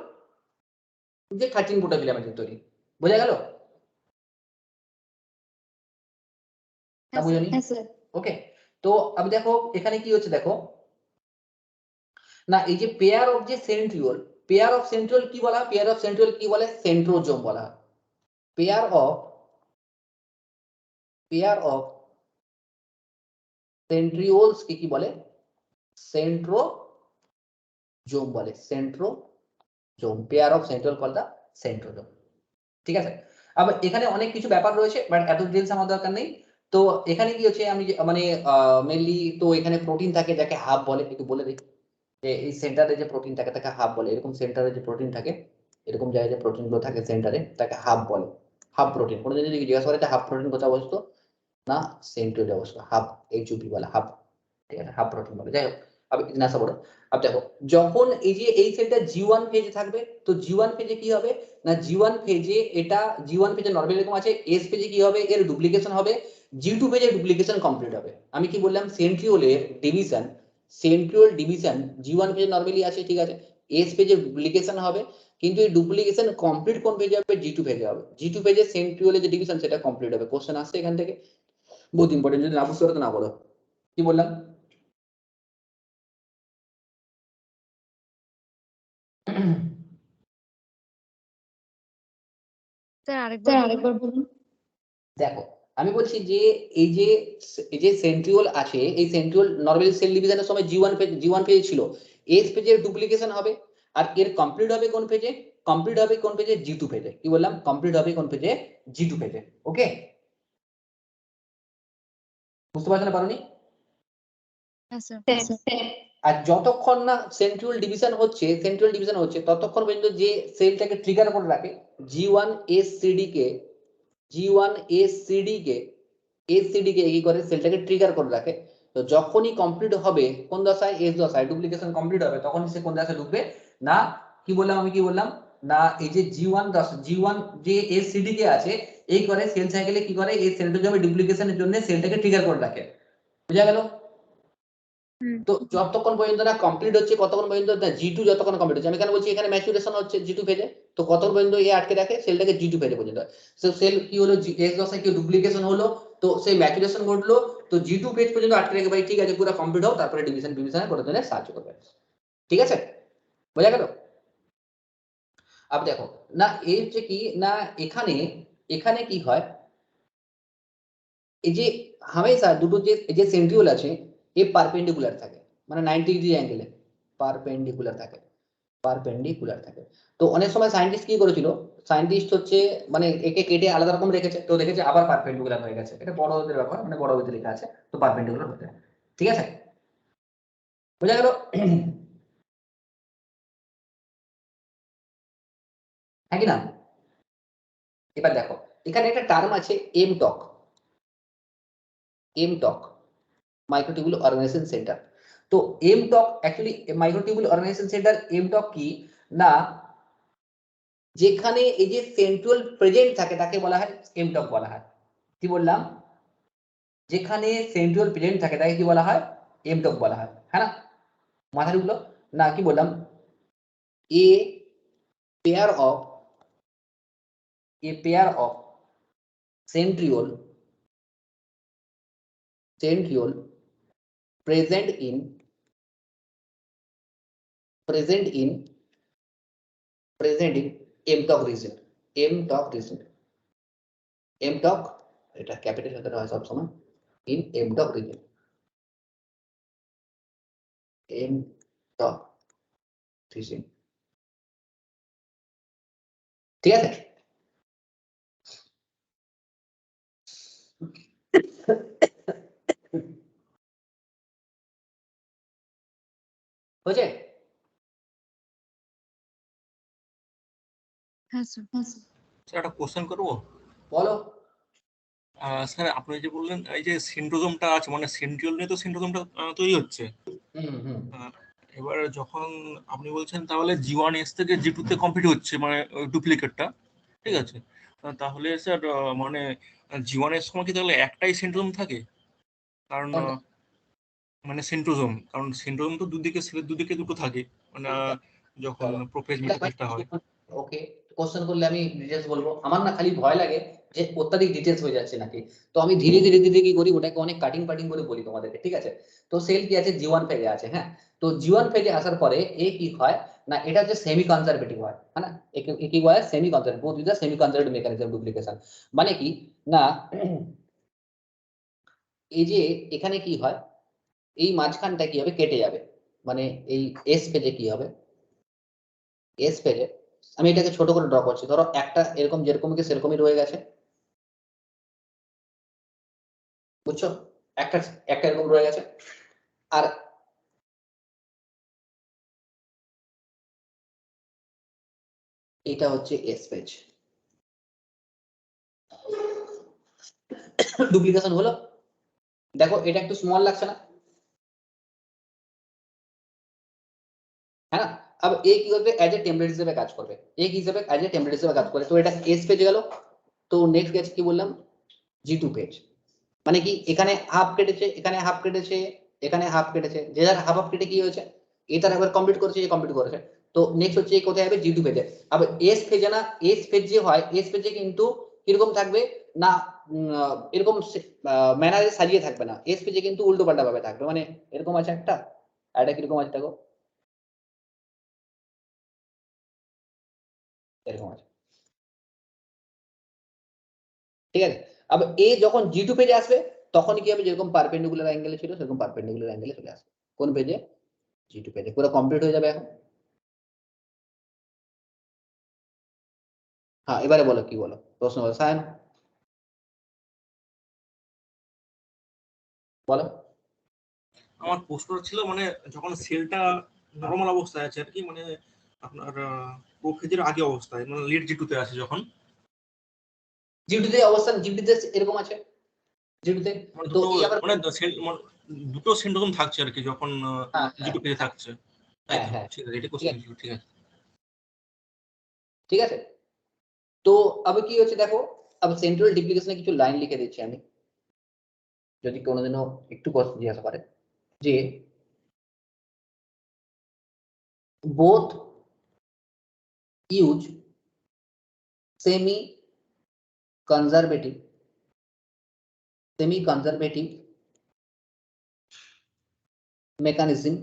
যে 13 প্রোটোফিলামেন্ট তৈরি, বোঝা গেল না বুঝনি? ওকে, তো আমি দেখো এখানে কি হচ্ছে দেখো, না এই যে পেয়ার অফ যে সেন্ট্রিওল, পেয়ার অফ সেন্ট্রিওল কি বলা হয়? পেয়ার অফ সেন্ট্রিওল কি বলে? সেন্ট্রোজোম বলা হয়। পেয়ার অফ সেন্ট্রিওলস কে কি বলে? সেন্ট্রোজোম বলে। Centrosome, pair of centriole call the centrosome. ঠিক আছে, আবার এখানে অনেক কিছু ব্যাপার রয়েছে, বাট এত ডিটেলস আমার দরকার নেই। তো এখানে কি হচ্ছে, আমি মানে মেইনলি তো এখানে প্রোটিন থাকে যাকে হাব বলে, একটু বলে দিই যে এই সেন্টারে যে প্রোটিন থাকে তাকে হাব বলে। এরকম সেন্টারে যে প্রোটিন থাকে, এরকম জায়গায় যে প্রোটিন গুলো থাকে সেন্টারে, তাকে হাব বলে। হাব প্রোটিন, কোনো যদি জিজ্ঞাসা করে হাব প্রোটিন কোথায় অবস্থিত, না সেন্ট্রিওলে অবস্থিত। হাব এইচইউপি বলে হাব, ঠিক আছে, হাব প্রোটিন বলে। যাই হোক, আমি ইতনা সা বড়। अब দেখো, যখন এই যে এই সেলটা জি1 ফেজে থাকবে, তো জি1 ফেজে কি হবে না, জি1 ফেজে এটা জি1 ফেজে নরমালি এরকম আছে, এস ফেজে কি হবে, এর ডুপ্লিকেশন হবে, জি2 ফেজে ডুপ্লিকেশন কমপ্লিট হবে। আমি কি বললাম, সেন্ট্রিওলের ডিভিশন, সেন্ট্রিওল ডিভিশন জি1 ফেজে নরমালি আছে, ঠিক আছে, এস ফেজে ডুপ্লিকেশন হবে, কিন্তু এই ডুপ্লিকেশন কমপ্লিট কোন ফেজে হবে, জি2 ফেজে হবে। জি2 ফেজে সেন্ট্রিওলে যে ডিভিশন সেটা কমপ্লিট হবে। কোশ্চেন আসছে এখান থেকে, বহুত ইম্পর্টেন্ট, যদি না বুঝতে পারো তো না বলো। কি বললাম? স্যার আরেকবার বলুন। দেখো, আমি বলছি যে এই যে সেন্ট্রিওল আছে, এই সেন্ট্রিওল নরমালি সেল ডিভিশনের সময় জি1 পেজে ছিল, এস পেজের ডুপ্লিকেশন হবে, আর এর কমপ্লিট হবে কোন পেজে, জি2 পেজে। কি বললাম, কমপ্লিট হবে কোন পেজে, জি2 পেজে। ওকে, বুঝতে পারছো না পারোনি? হ্যাঁ স্যার। আর যতক্ষণ না সেন্ট্রিওল ডিভিশন হচ্ছে ততক্ষণ পর্যন্ত যে সেলটাকে ট্রিগার করে রাখে জি1 এসসিডি কে কি করে, সেলটাকে ট্রিগার করে রাখে। তো যখনই কমপ্লিট হবে কোন দশায়, এস দশায়, ডুপ্লিকেশন কমপ্লিট হবে, তখনই সে কোন দশায় ঢুকবে না, কি বললাম আমি, না এই যে জি1 যে এসসিডি কে আছে, এই করে সেল সাইকেলে কি করে, এই সেন্ট্রোজোমের ডুপ্লিকেশনের জন্য সেলটাকে ট্রিগার করে রাখে। বুঝা গেল? তো যতক্ষণ পর্যন্ত না কমপ্লিট হচ্ছে, কতক্ষণ পর্যন্ত না জি2 যতক্ষণ কমপ্লিট হচ্ছে, আমি কেন বলছি এখানে ম্যাচুরেশন হচ্ছে জি2 ফেজে, তো কতক্ষণ পর্যন্ত এ আটকে রাখে সেলটাকে জি2 ফেজে পর্যন্ত। সো সেল কি হলো, এস দশায় কি ডুপ্লিকেশন হলো, তো সেই ম্যাচুরেশন ঘটলো, তো জি2 ফেজ পর্যন্ত আটকে রেখে, ভাই ঠিক আছে পুরো কমপ্লিট হোক, তারপরে ডিভিশনে করে দিলে সাহায্য করবে। ঠিক আছে, বোঝা গেল? আব দেখো না, এই হচ্ছে কি না, এখানে এখানে কি হয়, এই যে হামেশা দুটো যে এই যে সেন্ট্রিওল আছে, এ পারপেন্ডিকুলার থাকে, মানে 90 ডিগ্রি অ্যাঙ্গেলে পারপেন্ডিকুলার থাকে। তো অনেক সময় সায়েন্টিস্ট কি করেছিল, সায়েন্টিস্ট হচ্ছে মানে একে কেটে আলাদা রকম রেখেছে, তো দেখেছে আবার পারপেন্ডিকুলার হয়ে গেছে। এটা বড়দের ব্যাপার, মানে বড় বইতে লেখা আছে, তো পারপেন্ডিকুলার হতে। ঠিক আছে, বোঝা গেল? হ্যাঁ কি না? এবার দেখো, এখানে একটা টার্ম আছে এমটক, মাইক্রোটিউবুল অর্গানাইজেশন সেন্টার। তো MTOC actually microtubule organisation centre, MTOC কি না, যেখানে এই যে সেন্ট্রাল প্রেজেন্ট থাকে তাকে বলা হয় এমটক বলা হয়। কি বললাম, যেখানে সেন্ট্রাল প্রেজেন্ট থাকে তাকে কি বলা হয়, এমটক বলা হয়। হ্যাঁ না, মাথায় ঢুকলো না? কি বললাম, a pair of centriole present in mTOC এটা ক্যাপিটাল লেটার হয় সব সময়, ইন mTOC রিজন, ঠিক আছে? হয়েছে? হ্যাঁ স্যার। স্যার একটা কোশ্চেন করবো? বলো। স্যার আপনি যে বললেন এই যে সিন্ড্রোজোমটা আছে, মানে সেন্ট্রিওল নিয়ে তো সিন্ড্রোজোমটা তৈরি হচ্ছে। হুম আহ, এবার যখন আপনি বলছেন তাহলে জি1 এস থেকে জি2 তে কমপ্লিট হচ্ছে, মানে ডুপ্লিকেটটা, ঠিক আছে, তাহলে স্যার মানে জি1 এর সময় কি তাহলে একটাই সেন্ট্রোজোম থাকে? কারণ মানে সেন্ট্রোজোম তো দুদিকে, সেলের দুদিকে দুটো থাকে, মানে যখন প্রোফেজ মেটাফেজটা হয়। ওকে, কোশ্চেন করলে আমি ডিটেলস বলবো। আমার না খালি ভয় লাগে যে অত্যাধিক ডিটেলস হয়ে যাচ্ছে নাকি। তো আমি ধীরে ধীরে ধীরে কি করি, ওটাকে অনেক কাটিং পাটিং করে বলি তোমাদেরকে, ঠিক আছে। তো সেল কি আছে, জি1 ফেজে আছে। হ্যাঁ, তো জি1 ফেজে আসার পরে এ কি হয় না, এটা হচ্ছে সেমি কনজারভেটিভ হয়, হ্যাঁ না, কি হয়, semi conservative, both is a semi conservative mechanism duplication. মানে কি না, এই যে এখানে কি হয়, এই মাঝখানটা কি হবে, কেটে যাবে। মানে এই এস ফেজে কি হবে, এস ফেজে আমি এটাকে ছোট করে ড্র করছি, ধরো একটা এরকম যেরকম কি সেরকমই রয়ে গেছে, বুঝছো, একটা একটা এরকম রয়ে গেছে। আর এটা হচ্ছে এস পেজ, ডুপ্লিকেশন হলো। দেখো এটা একটু স্মল লাগছে না, হ্যাঁ না। अब ए কি করবে, এজ এ টেমপ্লেট হিসেবে কাজ করবে, এ কি হিসেবে, এজ এ টেমপ্লেট হিসেবে কাজ করে। তো এটা এস পেজে গেল। তো নেক্সট পেজ কি বললাম, জি2 পেজ। মানে কি এখানে হাফ কেটেছে, এখানে হাফ কেটেছে, এখানে হাফ কেটেছে, যে যার হাফ হাফ কেটে কি হয়েছে, এ তার একবার কমপ্লিট করেছে, এ কমপ্লিট করেছে। তো নেক্সট হচ্ছে এই কোথায় যাবে, জি2 পেজে। আবার এস পেজে না, এস পেজ যে হয়, এস পেজে কিন্তু কিরকম থাকবে না, এরকম ম্যানারে সাজিয়ে থাকবে না, এস পেজে কিন্তু উল্টো পাল্টা ভাবে থাকবে। মানে এরকম আছে একটা, আর এটা কিরকম আছে দেখো, এরকম আছে, ঠিক আছে। আবার এ যখন জি2 পেজে আসবে তখন কি হবে, যেরকম পারপেন্ডিকুলার অ্যাঙ্গেলে ছিল সেরকম পারপেন্ডিকুলার অ্যাঙ্গেলে চলে আসবে। কোন পেজে, জি2 পেজে। পুরো কমপ্লিট হয়ে যাবে এখন। হ্যাঁ, এবারে বলো কি বলো, প্রশ্ন বলো সায়ন, বলো। আমার প্রশ্নটা ছিল মানে যখন সেলটা নরমাল অবস্থায় আছে আর কি, মানে আপনার প্রোফেজের আগে অবস্থায়, মানে লিড জি2 তে আছে যখন, জি2 তে অবস্থান, জি2 তে এরকম আছে, জি2 তে। মানে তো দুটো, এই আবার মানে দুটো সিন্ড্রোম থাকছে আর কি যখন হ্যাঁ হ্যাঁ জি2 পেজে থাকছে, তাই হ্যাঁ তো? হ্যাঁ, ঠিক আছে, এটা ঠিক কোশ্চেন আছে, ছিল, ঠিক আছে। ঠিক আছে। তো আবার কি হচ্ছে দেখো, আবার সেন্ট্রাল ডুপ্লিকেশনে কিছু লাইন লিখে দিচ্ছি আমি, যদি কোনোদিনও একটু প্রশ্ন জিজ্ঞাসা করে যে both use semi conservative, mechanism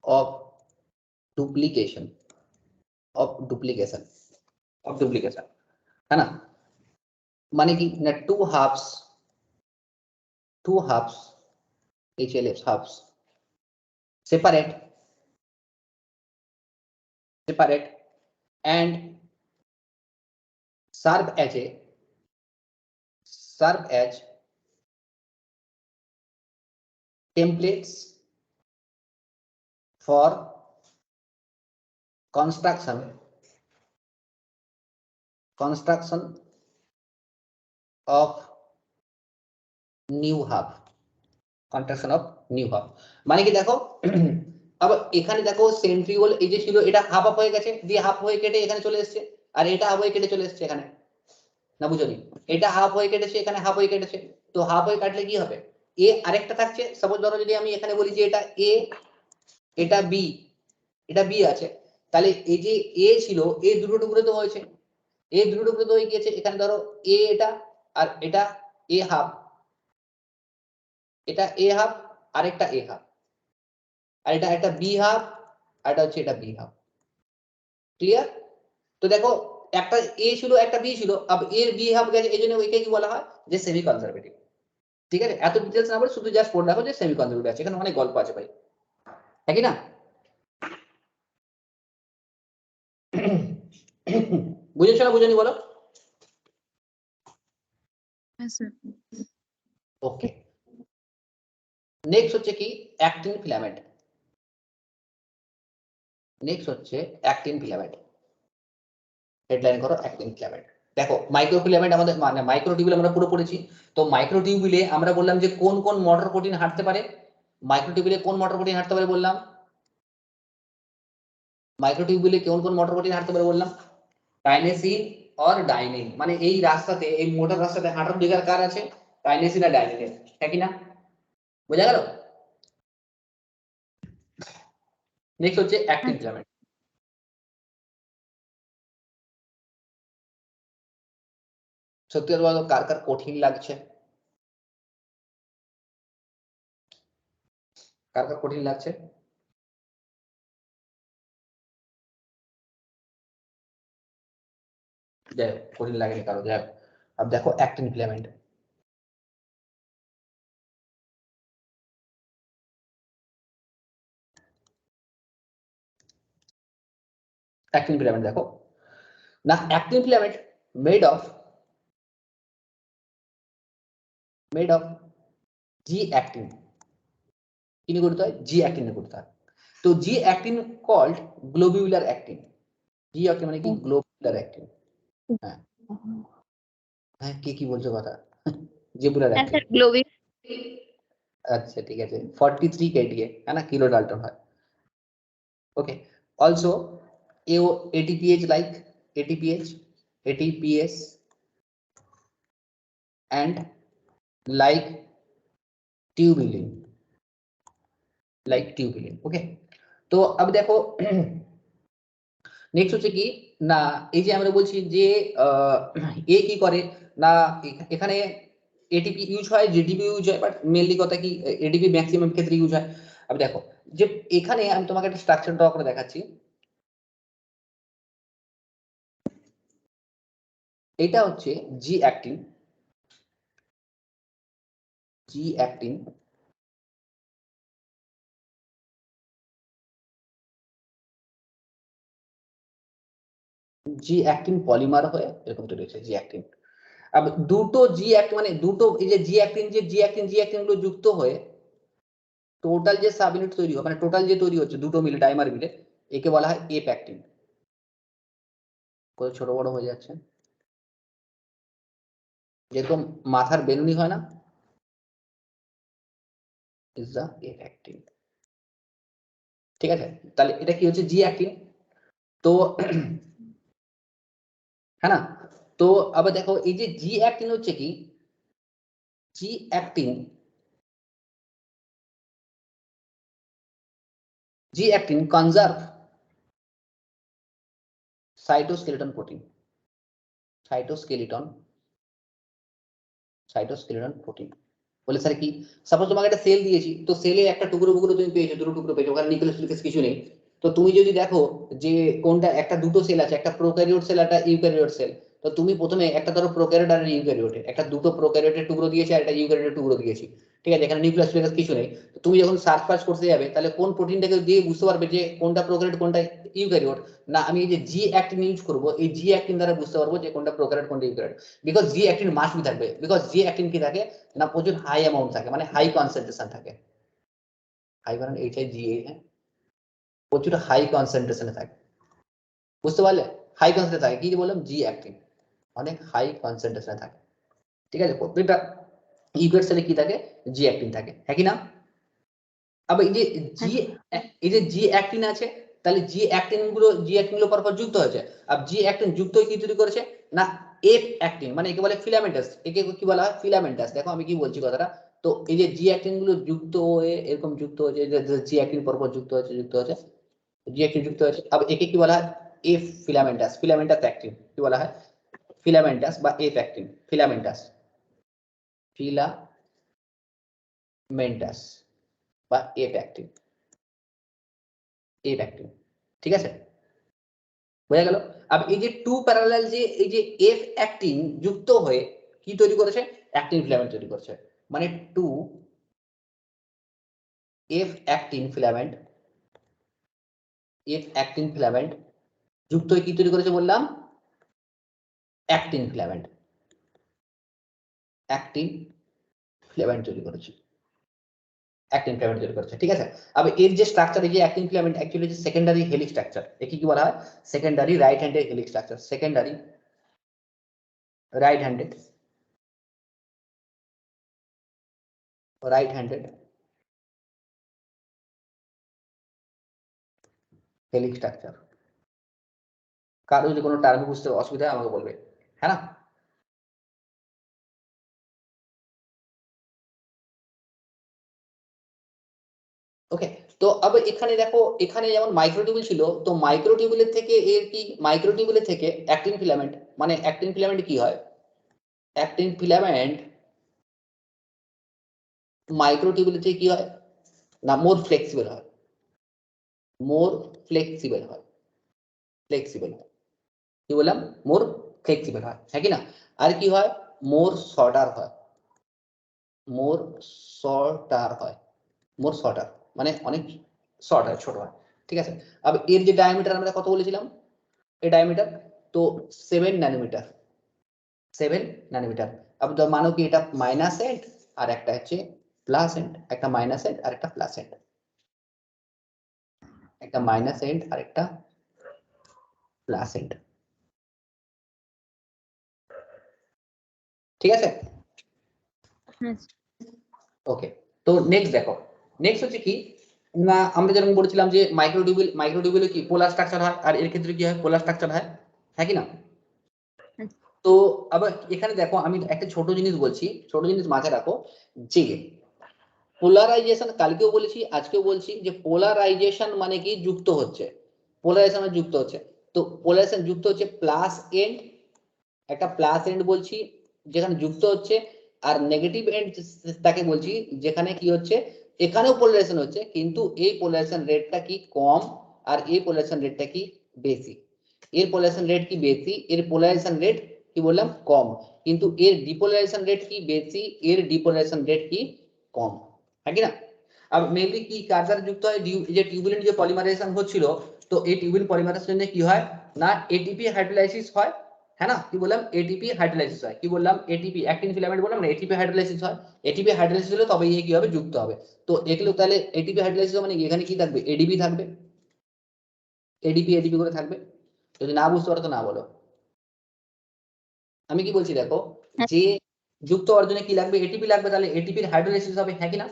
of duplication, है ना। माने कि ना to halves HLFs halves separate and serve as templates for construction of new hub, মানে কি দেখো, আবার এখানে দেখো সেন্ট্রিওল এই যে ছিল এটা হাফ হয়ে গেছে, দিয়ে হাফ হয়ে কেটে এখানে চলে এসেছে, আর এটা হাফ হয়ে কেটে চলে এসেছে এখানে, না বুঝলি, এটা হাফ হয়ে কেটেছে, এখানে হাফ হয়ে কেটেছে। তো হাফ হয়ে কাটলে কি হবে, এ আরেকটা থাকছে, সাপোজ ধরো যদি আমি এখানে বলি যে এটা এ, এটা বি, এটা বি আছে, তাহলে এই যে এ ছিল, এ দুটো টুকরো তো হয়েছে, এ দুটো টুকরো তো হয়ে গিয়েছে। এখানে ধরো এ এটা, আর এটা এ হাফ, এটা এ হাফ, আরেকটা এ হাফ, আর এটা একটা বি হাফ, আর এটা হচ্ছে এটা বি হাফ। ক্লিয়ার? তো দেখো একটা এ ছিল একটা বি ছিল, আব এর বি হাফ গেছে, এই জন্য ওইকে কি বলা হয়, যে সেমি কনজারভেটিভ। ঠিক আছে, এত ডিটেলস না বলে শুধু জাস্ট পড়ে রাখো যে সেমি কনজারভেটিভ আছে, এখানে অনেক গল্প আছে ভাই, একই না। বুঝেছো না বুঝেনি বলো। হ্যাঁ স্যার। ওকে, নেক্সট হচ্ছে কি অ্যাক্টিন ফিলামেন্ট, হেডলাইন করো অ্যাক্টিন ফিলামেন্ট। দেখো মাইক্রো ফিলামেন্ট আমাদের মানে মাইক্রোটিউবুল আমরা পুরো পড়েছি। তো মাইক্রোটিউবুলে আমরা বললাম যে কোন কোন মোটর প্রোটিন হাঁটতে পারে, মাইক্রোটিউবুলে কোন মোটর প্রোটিন হাঁটতে পারে বললাম, মাইক্রোটিউবুলে কোন কোন মোটর প্রোটিন হাঁটতে পারে বললাম, কাইনেসিন আর ডাইনিন। মানে এই রাস্তাতে, এই মোটর রাস্তাতে হাঁটার অধিকার কার আছে, কাইনেসিন আর ডাইনিনের, হ্যাঁ কি না, বোঝা গেল। নেক্সট হচ্ছে অ্যাক্টিন ফিলামেন্ট। সত্যি কথা বলো, কার কার কঠিন লাগছে? কার কার কঠিন লাগছে? যাই হোক, কঠিন লাগেনি কারো। যাই হোক, अब देखो एक्टिन फिलामेंट। एक्टिन फिलामेंट देखो ना, actin filament made of G actin किने करते हैं, जी एक्टिन करता है। तो G actin called globular actin. G actin माने कि ग्लोब्यूलर एक्टिन। हाँ हाँ, की बोलছো কথা? জিবুলার হ্যাঁ एक्टिन। স্যার গ্লোবিং। আচ্ছা ঠিক আছে, 43 কেডিএ है ना, किलो डाल्टन है। Okay, also ATPase like ATPase and like tubulin, okay. तो अब देखो নেক্সট হচ্ছে কি না, এই যে আমরা বলছি যে এ কি করে না, এখানে এটিপি ইউজ হয়, জিডিপি ইউজ হয়, বাট মেইনলি কথা কি এটিপি ম্যাক্সিমাম ক্ষেত্রে ইউজ হয়। अब দেখো যে এখানে আমি তোমাকে একটা স্ট্রাকচার ড্র করে দেখাচ্ছি। এটা হচ্ছে জি অ্যাক্টিন, জি অ্যাক্টিন জি অ্যাক্টিন পলিমার হয়ে এরকম তৈরি হচ্ছে জি অ্যাক্টিন। अब দুটো জি অ্যাক্টিন মানে দুটো এই যে জি অ্যাক্টিন গুলো যুক্ত হয়ে টোটাল যে সাব ইউনিট তৈরি হয়, মানে টোটাল যে তৈরি হচ্ছে দুটো মিলে ডাইমার মিলে, একে বলা হয় এপ অ্যাক্টিন। কত ছোট বড় হয়ে যাচ্ছে, যেরকম মাথার বেলুনি হয় না, ইজ দা এপ অ্যাক্টিন। ঠিক আছে, তাহলে এটা কি হচ্ছে জি অ্যাক্টিন। তো হ্যাঁ না, তো আবার দেখো এই যে জি অ্যাক্টিন হচ্ছে কি, G actin conserve cytoskeleton protein, cytoskeleton protein. বলে স্যার কি, সাপোজ তোমাকে একটা সেল দিয়েছি, তো সেলে একটা টুকরো তুমি পেয়েছো, দুটো টুকরো পেয়েছো, ওখানে নিউক্লিয়াস কিছু নেই। তো তুমি যদি দেখো যে কোনটা, একটা দুটো সেল আছে, একটা প্রোক্যারিওট সেল একটা ইউক্যারিওট সেল, তো তুমি প্রথমে একটা ধরো প্রোক্যারিওট আর ইউক্যারিওটে একটা দুটো প্রোক্যারিওটের টুকরো দিয়েছি আর একটা ইউক্যারিওটের টুকরো দিয়েছি, ঠিক আছে, এখানে নিউক্লিয়াস কিছু নেই। তো তুমি যখন সার্চ করতে যাবে, তাহলে কোন প্রোটিনটাকে দিয়ে বুঝতে পারবে যে কোনটা প্রোক্যারিওট কোনটা ইউক্যারিওট? না, আমি এই যে জি অ্যাক্টিন ইউজ করবো, এই জি অ্যাক্টিন দ্বারা বুঝতে পারবো যে কোনটা প্রোক্যারিওট কোনটা eukaryote. Because G actin must be থাকবে, বিকজ জি অ্যাক্টিন কি থাকে না, প্রচুর হাই অ্যামাউন্ট থাকে, মানে হাই কনসেন্ট্রেশন থাকে, হাই মানে এইচআই জি এ, হ্যাঁ, প্রচুর হাই কনসেন্ট্রেশনে থাকে, বুঝতে পারলে? হাই কনসেন্ট্রেশন থাকে, কি বললাম, জি অ্যাক্টিন অনেক হাই কনসেন্ট্রেশনে থাকে। ঠিক আছে, প্রত্যেকটা ইউক্যারিওট সেলে কি থাকে, জি অ্যাক্টিন থাকে, হ্যাঁ কি না? আবার এই যে জি অ্যাক্টিন আছে, তাহলে জি অ্যাক্টিন গুলো পরপর যুক্ত হয়েছে। আর জি অ্যাক্টিন যুক্ত হয়ে কি তৈরি করেছে না, এফ অ্যাক্টিন, মানে একে বলে ফিলামেন্টাস, একে কি বলা হয়, ফিলামেন্টাস। দেখো আমি কি বলছি কথাটা, তো এই যে জি অ্যাক্টিন গুলো যুক্ত হয়ে এরকম যুক্ত হয়েছে, জি অ্যাক্টিন পরপর যুক্ত হয়েছে জি অ্যাক্টিন যুক্ত হয়েছে। আবার একে কি বলা হয়, এফ ফিলামেন্টাস অ্যাক্টিন, কি বলা হয়, ফিলামেন্টাস বা এফ অ্যাক্টিন, ফিলামেন্টাস বা এফ অ্যাক্টিন, ঠিক আছে, বোঝা গেল? আর এই যে টু প্যারালাল যে এই যে এফ অ্যাক্টিন যুক্ত হয়ে কি তৈরি করেছে, অ্যাক্টিন ফিলামেন্ট তৈরি করেছে, মানে টু এফ অ্যাক্টিন ফিলামেন্ট যুক্ত হয়ে কি তৈরি করেছে বললাম, অ্যাক্টিন ফিলামেন্ট তৈরি করেছে, ঠিক আছে। আবার এর যে স্ট্রাকচার, এই যে অ্যাক্টিন ফিলামেন্ট অ্যাকচুয়ালি যে সেকেন্ডারি হেলিক্স স্ট্রাকচার, একে কি বলা হয়, secondary right handed helix structure, secondary right handed helix structure. কারো যদি কোনো টার্ম বুঝতে অসুবিধা হয় আমাকে বলবে, হ্যাঁ না? ওকে, তো আবার এখানে দেখো, এখানে যেমন মাইক্রোটিউবুল ছিল, তো মাইক্রোটিউবুলের থেকে অ্যাক্টিন ফিলামেন্ট, মানে অ্যাক্টিন ফিলামেন্ট কি হয়, অ্যাক্টিন ফিলামেন্ট মাইক্রোটিউবুল থেকে কি হয় না মোর ফ্লেক্সিবল হয়, মোর ফ্লেক্সিবল হয়, ফ্লেক্সিবল হয়, কি বললাম মোর ফ্লেক্সিবল হয়, হ্যাঁ কি না? আর কি হয় মোর শর্টার হয়, মোর শর্টার হয়, মোর শর্টার মানে অনেক শর্ট হয়, ছোট হয়, ঠিক আছে। अब এর যে ডায়ামিটার আমরা কত বলেছিলাম, এই ডায়ামিটার তো 7 ন্যানোমিটার, 7 ন্যানোমিটার। अब তো মানো কি এটা মাইনাস এন্ড আর একটা হচ্ছে প্লাস এন্ড, একটা মাইনাস এন্ড আর একটা প্লাস এন্ড, একটা মাইনাস এন্ড আর একটা প্লাস এন্ড, ঠিক আছে। হ্যাঁ ওকে, তো নেক্সট দেখো, নেক্সট হচ্ছে কি না আমরা যেরকম বলেছিলাম যে মাইক্রোটিউবুলে কি পোলার স্ট্রাকচার হয়, আর এর ক্ষেত্রে কি হয় পোলার স্ট্রাকচার হয়, হ্যাঁ কি না? তো আবার এখানে দেখো আমি একটা ছোট জিনিস বলছি, ছোট জিনিস মাথায় রাখো যে পোলারাইজেশন কালকেও বলেছি আজকেও বলছি যে পোলারাইজেশন মানে কি যুক্ত হচ্ছে, পোলারাইজেশন মানে যুক্ত হচ্ছে, তো পোলারাইজেশন যুক্ত হচ্ছে প্লাস এন্ড, একটা প্লাস এন্ড বলছি যেখানে যুক্ত হচ্ছে, আর নেগেটিভ এন্ড তাকে বলছি যেখানে কি হচ্ছে এখানেও পোলারাইজেশন হচ্ছে কিন্তু এই পোলারাইজেশন রেটটা কি কম আর এই পোলারাইজেশন রেটটা কি বেশি, এর পোলারাইজেশন রেট কি বেশি, এর পোলারাইজেশন রেট কি বললাম কম, কিন্তু এর ডিপোলারাইজেশন রেট কি বেশি, এর ডিপোলারাইজেশন রেট কি কম, হ্যাঁ কি না? আর মেনলি কি কার দ্বারা যুক্ত হয়, যে টিউবুলিন যে পলিমারাইজেশন হচ্ছিল, তো এই টিউবুলিন পলিমারাইজেশনে কি হয় না এটিপি হাইড্রোলাইসিস হয়, হ্যাঁ না? কি বললাম এটিপি হাইড্রোলাইসিস হয়, কি বললাম এটিপি অ্যাক্টিন ফিলামেন্ট বললাম না, এটিপি হাইড্রোলাইসিস হয়, এটিপি হাইড্রোলাইসিস হলে তবে এই কি হবে যুক্ত হবে। তো এগুলো তাহলে এটিপি হাইড্রোলাইসিস মানে এখানে কি থাকবে এডিপি থাকবে, এডিপি এডিপি করে থাকবে, যদি না বুঝতে পারো তো না বলো। আমি কি বলছি দেখো যে যুক্ত অর্জনে কি লাগবে এটিপি লাগবে, তাহলে এটিপির হাইড্রোলাইসিস হবে, হ্যাঁ কি না?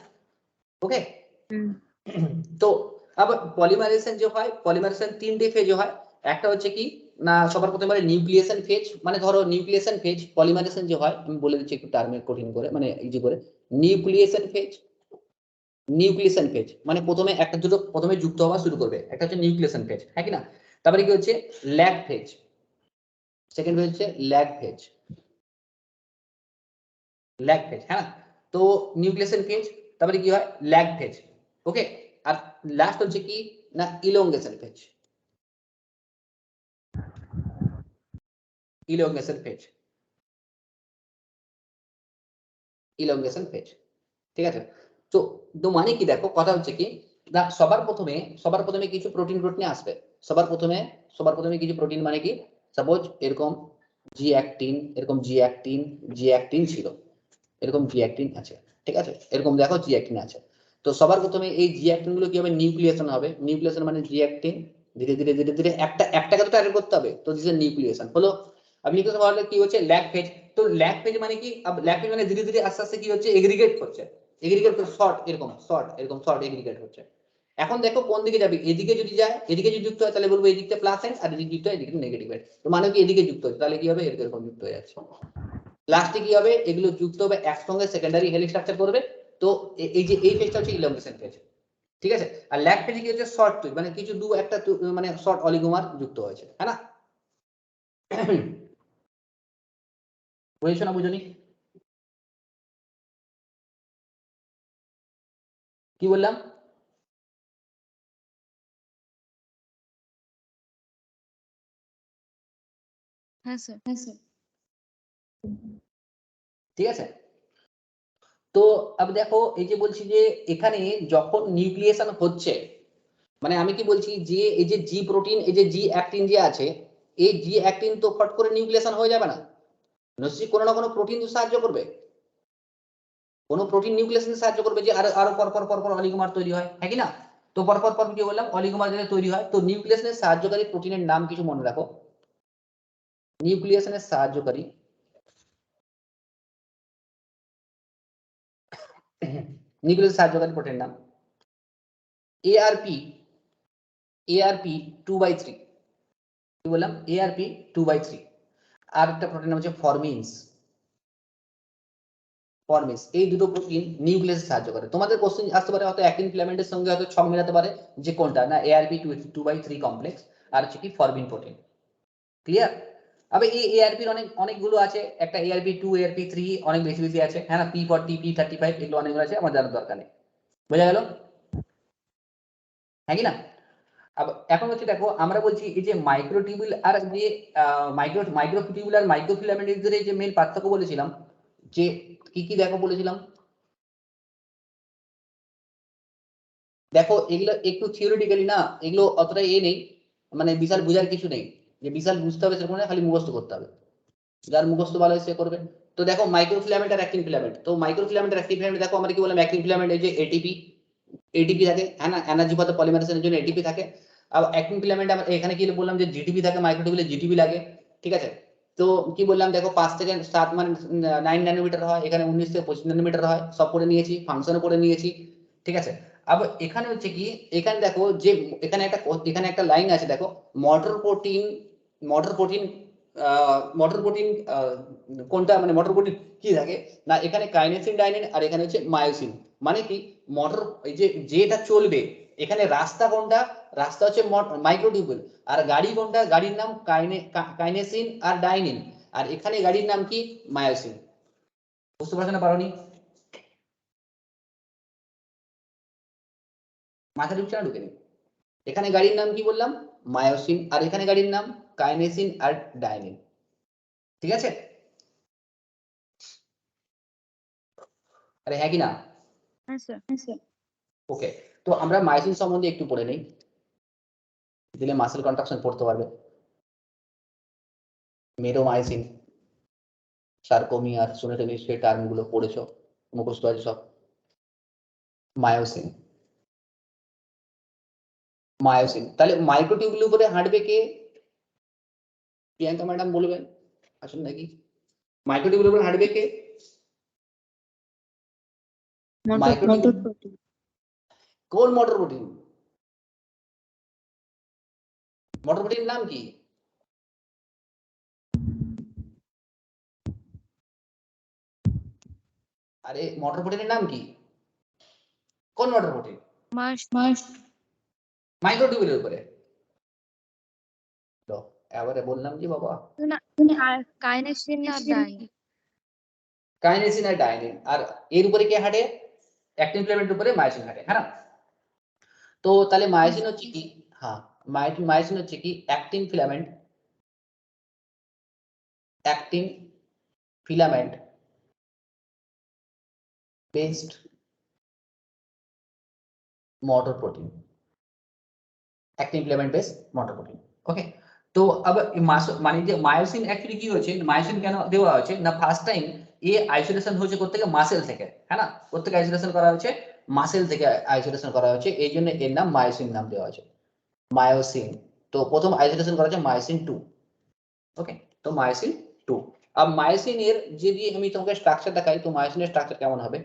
ওকে, তো আবার পলিমারাইজেশন যে হয় পলিমারাইজেশন তিনটে ফেজে হয়, একটা হচ্ছে কি না সবার প্রথমে বলে নিউক্লিয়েশন ফেজ, মানে ধরো নিউক্লিয়েশন ফেজ পলিমারাইজেশন যে হয় আমি বলে দিচ্ছি একটু টার্মে কঠিন করে মানে ইজি করে, নিউক্লিয়েশন ফেজ, নিউক্লিয়েশন ফেজ মানে প্রথমে একটা দুটো প্রথমে যুক্ত হওয়া শুরু করবে, একটা হচ্ছে নিউক্লিয়েশন ফেজ, হ্যাঁ কি না? তারপরে কি হচ্ছে ল্যাগ ফেজ, সেকেন্ড ফেজ হচ্ছে ল্যাগ ফেজ, ল্যাগ ফেজ, হ্যাঁ। তো নিউক্লিয়েশন ফেজ তারপরে কি হয় ল্যাগ ফেজ, ওকে। আর লাস্ট হচ্ছে কি না elongation phase, elongation phase, elongation phase, ঠিক আছে। তো তো মানে কি দেখো কথা হচ্ছে কি না সবার প্রথমে কিছু প্রোটিন প্রোটিনে আসবে, সবার প্রথমে কিছু প্রোটিন মানে কি সাপোজ এরকম জি অ্যাক্টিন, এরকম জি অ্যাক্টিন, জি অ্যাক্টিন ছিল, এরকম জি অ্যাক্টিন আছে, ঠিক আছে, এরকম দেখো জি অ্যাক্টিন আছে। তো সবার প্রথমে এই জি অ্যাক্টিন গুলো কি হবে নিউক্লিয়েশন হবে, নিউক্লিয়েশন মানে জি অ্যাক্টিন ধীরে ধীরে ধীরে ধীরে একটাকে তো টার্গেট করতে হবে, তো দিস ইজ নিউক্লিয়েশন হলো। আর নিউক্লিয়েশন হলে কি হচ্ছে ল্যাগ ফেজ, তো ল্যাগ ফেজ মানে কি ল্যাগ ফেজ মানে ধীরে ধীরে আস্তে আস্তে কি হচ্ছে এগ্রিগেট করছে, এগ্রিগেট শর্ট এরকম শর্ট এগ্রিগেট হচ্ছে। এখন দেখো কোন দিকে যাবে, এদিকে যদি যায় এদিকে যদি যুক্ত হয় তাহলে বলবো এদিকটা প্লাস এন্ড, আর এদিকে যুক্ত হয় এদিকে নেগেটিভ এন্ড, তো মানে কি এদিকে যুক্ত হচ্ছে তাহলে কি হবে এরকম যুক্ত হয়ে যাচ্ছে। লাস্টে কি হবে এগুলো যুক্ত হবে একসঙ্গে সেকেন্ডারি হেলিক্স স্ট্রাকচার করবে, তো এই যে এই ফেজটা হচ্ছে ইলংগেশন ফেজ, ঠিক আছে। আর ল্যাগ ফেজে কি হচ্ছে শর্ট টুইট মানে কিছু একটা মানে শর্ট অলিগোমার যুক্ত হয়েছে, হ্যাঁ না? বুঝেছো না বুঝনি কি বললাম? হ্যাঁ স্যার ঠিক আছে। তো अब দেখো এই যে বলছি যে এখানে যখন নিউক্লিয়েশন হচ্ছে মানে আমি কি বলছি যে এই যে জি প্রোটিন এই যে জি অ্যাক্টিন যে আছে এই জি অ্যাক্টিন তো ফট করে নিউক্লিয়েশন হয়ে যাবে না, নিশ্চয়ই কোনো না কোনো প্রোটিন তো সাহায্য করবে, কোনো প্রোটিন নিউক্লিয়েশনে সাহায্য করবে যে আরো আরো পর অলিগোমার তৈরি হয়, হ্যাঁ কি না? তো পর কি বললাম অলিগোমার যেটা তৈরি হয়, তো নিউক্লিয়েশনের সাহায্যকারী প্রোটিনের নাম কিছু মনে রাখো, নিউক্লিয়েশনের সাহায্যকারী নিউক্লিয়েশন সাহায্যকারী প্রোটিনের নাম এআরপি, এআরপি 2/3, কি বললাম এআরপি 2/3, আর একটা প্রোটিন নাম হচ্ছে ফরমিনস, ফরমিনস এই দুটো প্রোটিন নিউক্লিয়াসে সাহায্য করে। তোমাদের কোশ্চেন আসতে পারে হয়তো অ্যাক্টিন ফিলামেন্টের সঙ্গে হয়তো ছক মেলাতে পারে যে কোনটা না এআরপি 2/3 কমপ্লেক্স আর হচ্ছে কি ফরমিন প্রোটিন, ক্লিয়ার? আবে এই এআরপি অনেকগুলো আছে, একটা এআরপি 2 এআরপি 3 অনেক বেশি বেশি আছে, হ্যাঁ না, P40 P35 এগুলো অনেকগুলো আছে, আমার জানার দরকার নেই। বোঝা গেল? হ্যাঁ কি না? এখন হচ্ছে দেখো আমরা বলছি এই যে মাইক্রোটিউবুল আর যে মাইক্রোটিউবুল আর মাইক্রোফিলামেন্টের ভিতরে যে মেইন পার্থক্য বলেছিলাম, যে কি কি দেখো বলেছিলাম, দেখো এগুলো একটু থিওরিটিক্যালি না, এগুলো অতটা নেই, মানে বিশাল বুঝার কিছু নেই, যে বিশাল বুঝতে হবে সেরকম না, খালি মুখস্থ করতে হবে, যার মুখস্থ ভালো সে করবে। তো দেখো মাইক্রোফিলামেন্ট আর অ্যাক্টিন ফিলামেন্ট, তো মাইক্রোফিলামেন্ট আর অ্যাক্টিন ফিলামেন্ট দেখো আমরা কি বললাম, অ্যাক্টিন ফিলামেন্ট এই যে এটিপি থাকে, হ্যাঁ না, এনার্জি পাতা পলিমারেশনের জন্য এটিপি থাকে। আর অ্যাক্টিন ফিলামেন্ট আমরা এখানে কি বললাম যে জিটিপি থাকে, মাইক্রোটিউবুলে জিটিপি লাগে, ঠিক আছে। তো কি বললাম দেখো 5 থেকে 7 মানে 9 ন্যানোমিটার হয়, এখানে 19 থেকে 25 ন্যানোমিটার হয়, সব পড়ে নিয়েছি, ফাংশনও পড়ে নিয়েছি, ঠিক আছে। আবার এখানে হচ্ছে কি, এখানে দেখো যে এখানে একটা লাইন আছে দেখো, মোটর প্রোটিন মোটর প্রোটিন কোনটা, মানে মোটর প্রোটিন কি থাকে না, এখানে কাইনেসিন ডাইনিন আর এখানে হচ্ছে মায়োসিন। মানে কি মোটর এই যে যেটা চলবে, এখানে রাস্তা কোনটা, রাস্তা হচ্ছে মাইক্রোটিউবুল, আর গাড়ি কোনটা, গাড়ির নাম কাইনেসিন আর ডাইনিন, আর এখানে গাড়ির নাম কি মায়োসিন। বুঝতে পারছো না পারোনি? মাথা ঢুকছে না ঢুকেনি? এখানে গাড়ির নাম কি বললাম, মায়োসিন, আর এখানে গাড়ির নাম কাইনেসিন আর ডাইনিন, ঠিক আছে। আরে হ্যাঁ কি না? হ্যাঁ স্যার। ওকে, তো আমরা মায়োসিন সম্বন্ধে একটু পড়ে নেই, দিলে মাসেল কন্ট্রাকশন পড়তে পারবে। মেরোমায়োসিন, সার্কোমিয়ার, শুনে টেনে সেই টার্মগুলো পড়েছো, মুখস্থ আছে সব। মায়োসিন, তাহলে মাইক্রোটিউবুলের উপরে হাঁটবে কে? প্রিয়াঙ্কা ম্যাডাম বলবেন, আসুন নাকি। মাইক্রোটিউবুলের উপরে হাঁটবে কে? মাইক্রোটিউবুল, কোন মোটর প্রোটিন? মোটর প্রোটিনের নাম কি? আরে মোটর প্রোটিনের নাম কি? কোন মোটর প্রোটিন? মাইক্রোটিউবুলের উপরে। তো এবারে বললাম কি বাবা, না, কাইনেসিন আর ডাইন। কাইনেসিন আর ডাইনিন, আর এর উপরে কে হাঁটে? অ্যাক্টিন ফিলামেন্টের উপরে মায়োসিন হাঁটে, হ্যাঁ না। তো তাহলে মায়োসিন হচ্ছে কি, হ্যাঁ মায়োসিন হচ্ছে কি actin filament based motor protein, actin filament base motor protein. Okay, তো আবার মানে যে মায়োসিন অ্যাকচুয়ালি কি হচ্ছে, মায়োসিন কেন দেওয়া হয়েছে না, ফার্স্ট টাইম এ আইসোলেশন হয়েছে কোত্থেকে, মাসেল থেকে, হ্যাঁ না, কোত্থেকে আইসোলেশন করা হয়েছে, মাসেল থেকে আইসোলেশন করা হয়েছে, এই জন্য এর নাম মায়োসিন নাম দেওয়া হয়েছে, মায়োসিন। তো প্রথম আইসোলেশন করা হয়েছে মায়োসিন 2। ওকে, তো মায়োসিন 2। আর মায়োসিন এর যদি আমি তোমাকে স্ট্রাকচার দেখাই, তো মায়োসিনের স্ট্রাকচার কেমন হবে?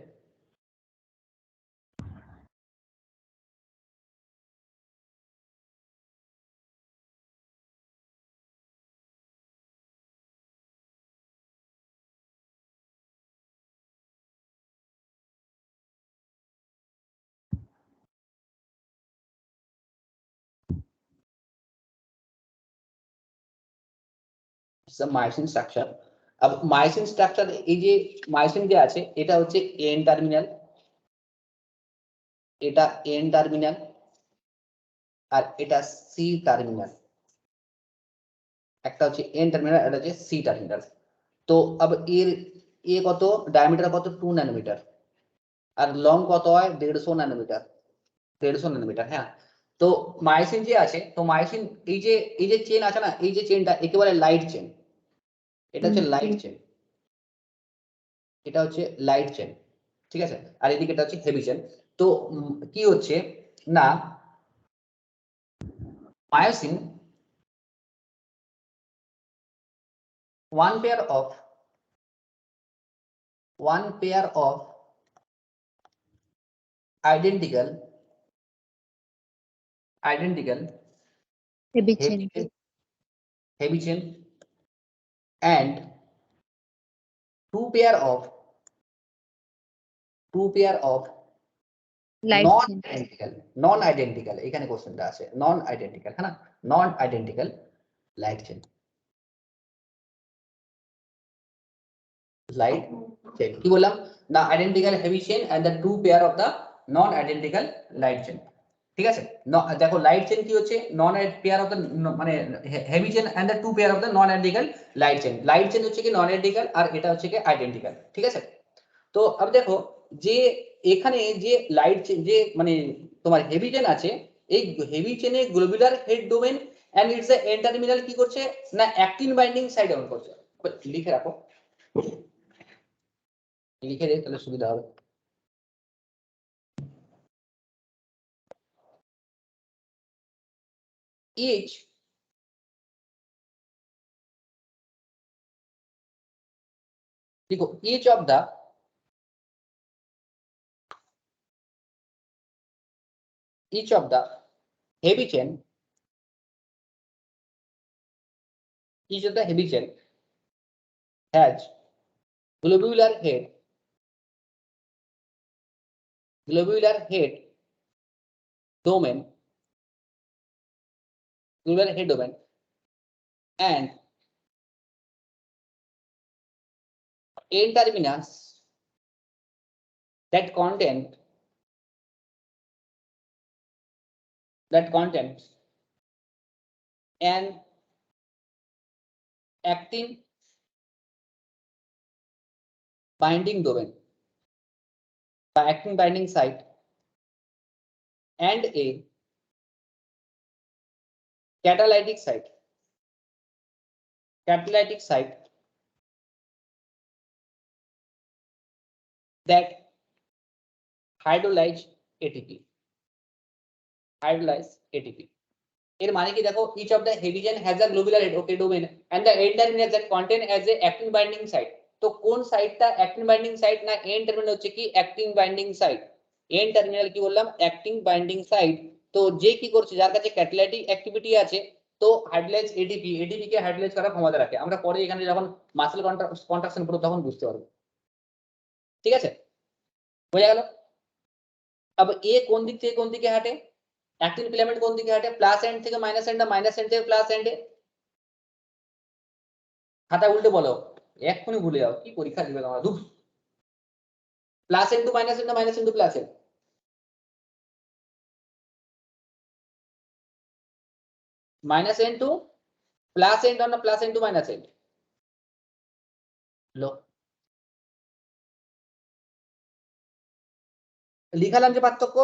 Myosin structure. अब মায়োসিন স্ট্রাকচার, এই যে মায়োসিন যে আছে এটা হচ্ছে এন টার্মিনাল, এটা এন টার্মিনাল, আর এটা সি টার্মিনাল, একটা হচ্ছে এন টার্মিনাল, এটা হচ্ছে সি টার্মিনাল। তো अब এর এ কত, ডায়ামিটার কত 2 ন্যানোমিটার, আর লং কত হয় 150 ন্যানোমিটার, 150 ন্যানোমিটার, হ্যাঁ। তো মায়োসিন যে আছে, তো মায়োসিন এই যে চেন আছে না, এই যে চেনটা একেবারে লাইট চেন, এটা হচ্ছে লাইট চেন, এটা হচ্ছে লাইট চেন, ঠিক আছে। আর এদিকে এটা হচ্ছে হেভি চেন। তো কি হচ্ছে না, myosin one pair of identical heavy chain heavy chain and two pair of light chain. non identical এখানে কোশ্চেনটা আছে non identical, হ্যাঁ না, non identical light chain। Light chain কি বললাম the identical heavy chain and the two pair of the non identical light chain ঠিক আছে দেখো লাইট চেন কি হচ্ছে নন পেয়ার অফ দ্য মানে heavy chain and the two pair of the non identical light chain হচ্ছে কি নন identical আর এটা হচ্ছে কি আইডেন্টিক্যাল ঠিক আছে তো अब দেখো যে এখানে যে লাইট চেন যে মানে তোমার হেভি চেন আছে এই হেভি চেনে globular head domain and it's a N terminal কি করছে না অ্যাক্টিন বাইন্ডিং সাইড অন করছে লিখে রাখো লিখে দে তাহলে সুবিধা হবে each देखो each of the heavy chain each of the heavy chain has globular head domain and n terminus that contains an actin binding domain by actin binding site and a catalytic site that hydrolyze ATP এর মানে কি দেখো each of the heavy chain has a globular head okay domain and the end terminus that contain as a actin binding site তো কোন সাইটটা actin binding site না end terminal হচ্ছে কি actin binding site end terminal কি বললাম actin binding site তো যে কি করছে যার কাছে ক্যাটালাইটিক অ্যাক্টিভিটি আছে তো হাইড্রোলাইজ এটিপি কে হাইড্রোলাইজ করার ক্ষমতা রাখে আমরা পরে এখানে যখন মাসেল কন্ট্রাকশন করব তখন বুঝতে পারবো ঠিক আছে বোঝা গেল अब ए কোন দিক থেকে কোন দিকে হাঁটে অ্যাক্টিন ফিলামেন্ট কোন দিকে হাঁটে প্লাস এন্ড থেকে মাইনাস এন্ড মাইনাস এন্ড থেকে প্লাস এন্ডে খাতা উল্টে বলো এক্ষুনি ভুলে যাও কি পরীক্ষা দিবে তোমরা ধুপ plus end to minus end minus end to plus end minus end to plus end on plus end to minus end লো লিখালাম যে পার্থক্য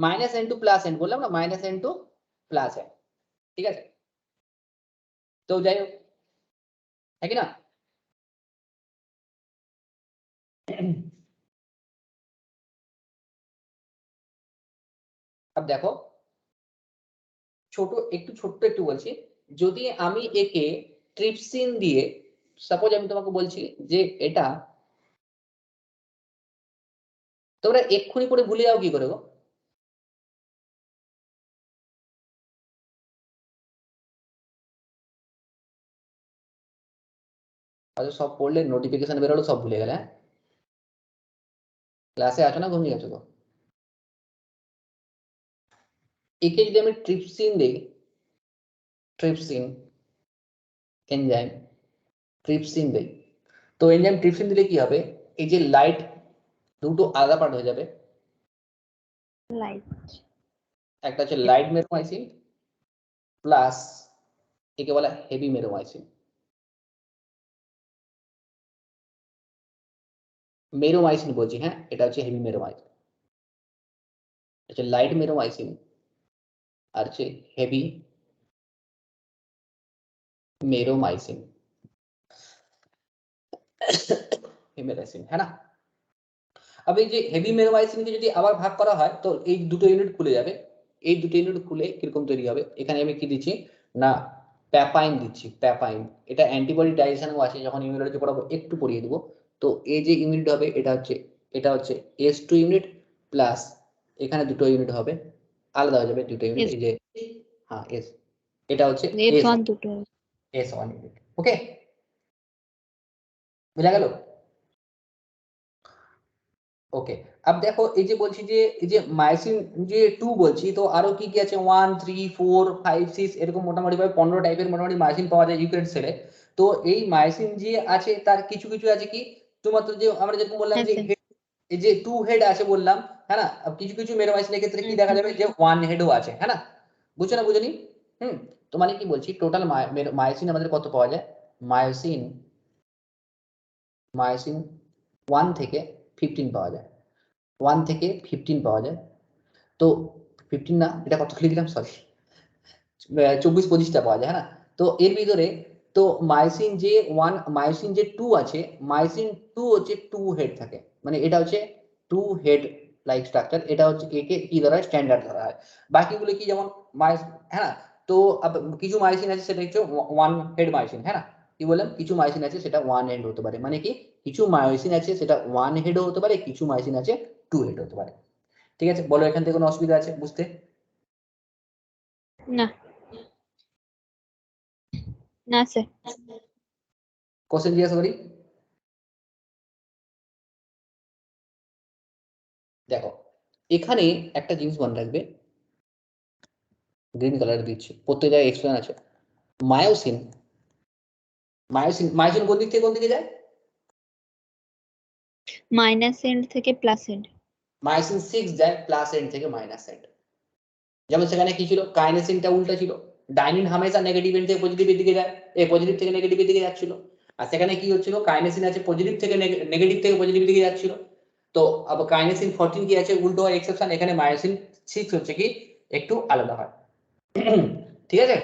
minus N to plus N বললাম না minus N to plus N ঠিক আছে তো যাই হোক है कि ना अब देखो ছোট্ট একটু বলছি যদি আমি একে ট্রিপসিন দিয়ে সাপোজ আমি তোমাকে বলছি যে এটা তোমরা এক্ষুনি পরে ভুলে যাও কি করে গো আজ সব পড়লে নোটিফিকেশন বেরোলো সব ভুলে গেলে ক্লাসে আসো না ঘুমিয়ে গেছো তো একে যদি আমি ট্রিপসিন দেই ট্রিপসিন এনজাইম ট্রিপসিন দেই তো এনজাইম ট্রিপসিন দিলে কি হবে এই যে লাইট দুটো আলাদা পার্ট হয়ে যাবে লাইট একটা হচ্ছে লাইট মেরোমাইসিন প্লাস একে বলা হেভি মেরোমাইসিন মেরোমাইসিন বলছি হ্যাঁ এটা হচ্ছে হেভি মেরোমাইসিন হচ্ছে লাইট মেরোমাইসিন আর হচ্ছে হেভি মেরোমাইসিন হেমেরাইসিন है ना अब এই যে হেভি মেরোমাইসিনকে যদি আবার ভাগ করা হয় তো এই দুটো ইউনিট খুলে যাবে এই দুটো ইউনিট খুলে কিরকম তৈরি হবে এখানে আমি কি দিচ্ছি না প্যাপাইন দিচ্ছি প্যাপাইন এটা অ্যান্টিবডি ডাইজেশনও আছে যখন ইমিউনোলজি পড়াবো একটু পড়িয়ে দেবো তো এই যে ইউনিট হবে এটা হচ্ছে S2 ইউনিট প্লাস এখানে দুটো ইউনিট হবে আলাদা হয়ে যাবে দুটো ইউনিট এই যে হ্যাঁ S এটা হচ্ছে S1 দুটো S1 ইউনিট ওকে বুঝা গেল ওকে अब দেখো এই যে বলছি যে এই যে মায়োসিন যে 2 বলছি তো আরো কি কি আছে 1 3 4 5 6 এরকম মোটামুটি ভাবে 15 টাইপের মোটামুটি মায়োসিন পাওয়া যায় ইউক্যারিওট সেলে তো এই মায়োসিন যে আছে তার কিছু কিছু আছে কি শুধুমাত্র যে আমরা যেরকম বললাম হ্যাঁ যে স্যার। head, এই যে 2 হেড আছে বললাম, হ্যাঁ না, কিছু কিছু মেরোমাইসিনের ক্ষেত্রে কি দেখা যাবে যে 1 হেডও আছে, হ্যাঁ না, বুঝছো না বুঝনি? তো মানে কি বলছি, টোটাল মায়োসিন আমাদের কত পাওয়া যায়, মায়োসিন মায়োসিন 1 থেকে 15 পাওয়া যায়, 1 থেকে 15 পাওয়া যায়। তো 15 না, এটা কত লিখলাম, সরি, 24-25টা পাওয়া যায়, হ্যাঁ না। তো এর ভিতরে তো মায়োসিন যে 1, মায়োসিন যে 2 আছে, মায়োসিন 2 হচ্ছে 2 হেড থাকে, মানে এটা হচ্ছে 2 হেড লাইক স্ট্রাকচার, এটা হচ্ছে একে কি ধরা হয়, স্ট্যান্ডার্ড ধরা হয়। বাকিগুলো কি যেমন হ্যাঁ না, তো কিছু মায়োসিন আছে সেটা হচ্ছে 1 হেড মায়োসিন, হ্যাঁ না, কি বললাম, কিছু মায়োসিন আছে সেটা 1 হেড হতে পারে, মানে কি কিছু মায়োসিন আছে সেটা 1 হেডও হতে পারে, কিছু মায়োসিন আছে 2 হেড হতে পারে। ঠিক আছে, বলো এখান থেকে কোনো অসুবিধা আছে বুঝতে? না না স্যার। কোশ্চেন জিজ্ঞাসা করি, দেখো এখানে একটা জিনিস মনে রাখবে, গ্রিন কালার দিচ্ছি, প্রত্যেক জায়গায় এক্সপ্লেন আছে। মায়োসিন মায়োসিন মায়োসিন কোন দিক থেকে কোন দিকে যায়, মাইনাস এন্ড থেকে প্লাস এন্ড। মায়োসিন 6 যায় প্লাস এন্ড থেকে মাইনাস এন্ড। যেমন সেখানে কি ছিল, কাইনেসিনটা উল্টা ছিল, ডাইনিন হামেশা নেগেটিভ এন্ড থেকে পজিটিভের দিকে যায়, পজিটিভ থেকে নেগেটিভের দিকে যাচ্ছিল। আর সেখানে কি হচ্ছিল, কাইনেসিন আছে পজিটিভ থেকে নেগেটিভ থেকে পজিটিভ দিকে যাচ্ছিল। তো আবার কাইনেসিন 14 কি আছে, উল্টো হয় এক্সেপশন, এখানে মায়োসিন 6 হচ্ছে কি একটু আলাদা হয়। ঠিক আছে,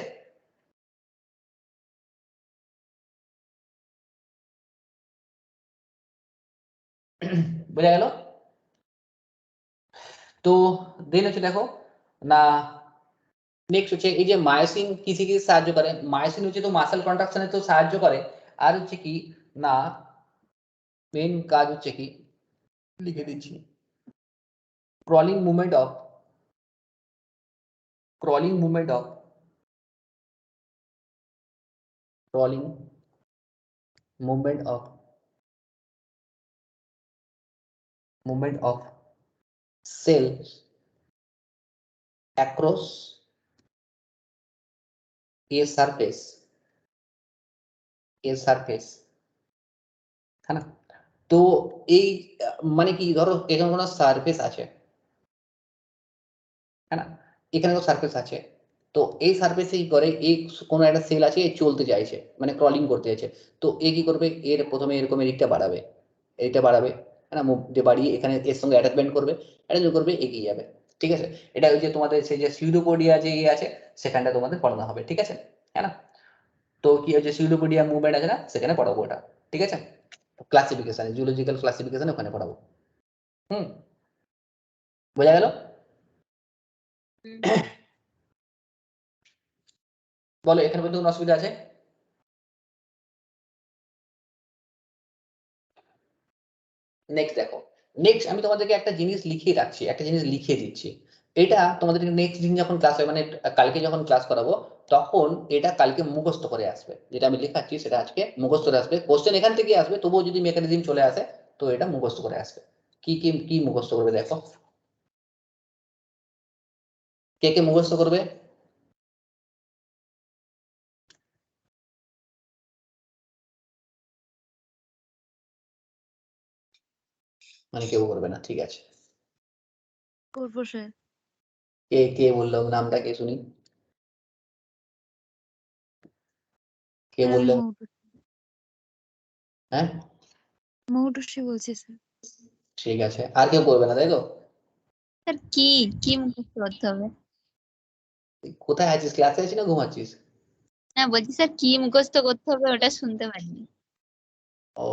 বোঝা গেল? তো দেন হচ্ছে দেখো না, নেক্সট হচ্ছে এই যে মায়োসিন কিসে কিসে সাহায্য করে, মায়োসিন হচ্ছে তো মাসেল কন্ট্রাকশনে তো সাহায্য করে, আর হচ্ছে কি না মেন কাজ হচ্ছে কি, লিখে দিচ্ছি, crawling movement of crawling movement of crawling movement of cells across a surface, হ্যাঁ না। তো এই মানে কি, ধরো এখানে কোনো সারফেস আছে, হ্যাঁ না, এখানে কোনো সারফেস আছে, তো এই সারফেসে কি করে, এই কোনো একটা সেল আছে, এ চলতে চাইছে মানে ক্রলিং করতে চাইছে, তো এ কি করবে, এর প্রথমে এরকম এদিকটা বাড়াবে, হ্যাঁ না, মুভ দিয়ে বাড়িয়ে এখানে এর সঙ্গে অ্যাটাচমেন্ট করবে, এগিয়ে যাবে। ঠিক আছে, এটা ওই যে তোমাদের সেই যে সিউডোপোডিয়া যে ইয়ে আছে সেখানটা তোমাদের পড়ানো হবে, ঠিক আছে, হ্যাঁ না। তো কি হচ্ছে, সিউডোপোডিয়া মুভমেন্ট আছে না, সেখানে পড়াবো ওটা, ঠিক আছে, ক্লাসিফিকেশন, জুলজিক্যাল ক্লাসিফিকেশন ওখানে পড়াবো। হুম, বোঝা গেল? বলো এখানে পর্যন্ত কোনো অসুবিধা আছে? নেক্সট দেখো, নেক্সট আমি তোমাদেরকে একটা জিনিস লিখিয়ে রাখছি, একটা জিনিস লিখিয়ে দিচ্ছি, এটা তোমাদের নেক্সট দিন যখন ক্লাস হয়, মানে কালকে যখন ক্লাস করাবো, তখন এটা কালকে মুখস্থ করে আসবে, যেটা আমি লেখাচ্ছি সেটা আজকে মুখস্থ করে আসবে, কোশ্চেন এখান থেকে আসবে, তবুও যদি মেকানিজম চলে আসে তো এটা মুখস্থ করে আসবে। কি কি কি মুখস্থ করবে দেখো, কে কে মুখস্থ করবে? মানে কেউ করবে না, ঠিক আছে, করবো স্যার। কে কে বললো নামটা, কে শুনি, কে স্যার আমি বললো? হ্যাঁ, মৌটুসি বলছি স্যার। ঠিক আছে, আর কেউ করবে না তাই তো? স্যার কি কি মুখস্থ করতে হবে? কোথায় আছিস, ক্লাসে আছিস না ঘুমাচ্ছিস? না বলছি স্যার কি মুখস্থ করতে হবে ওটা শুনতে পাইনি। ও,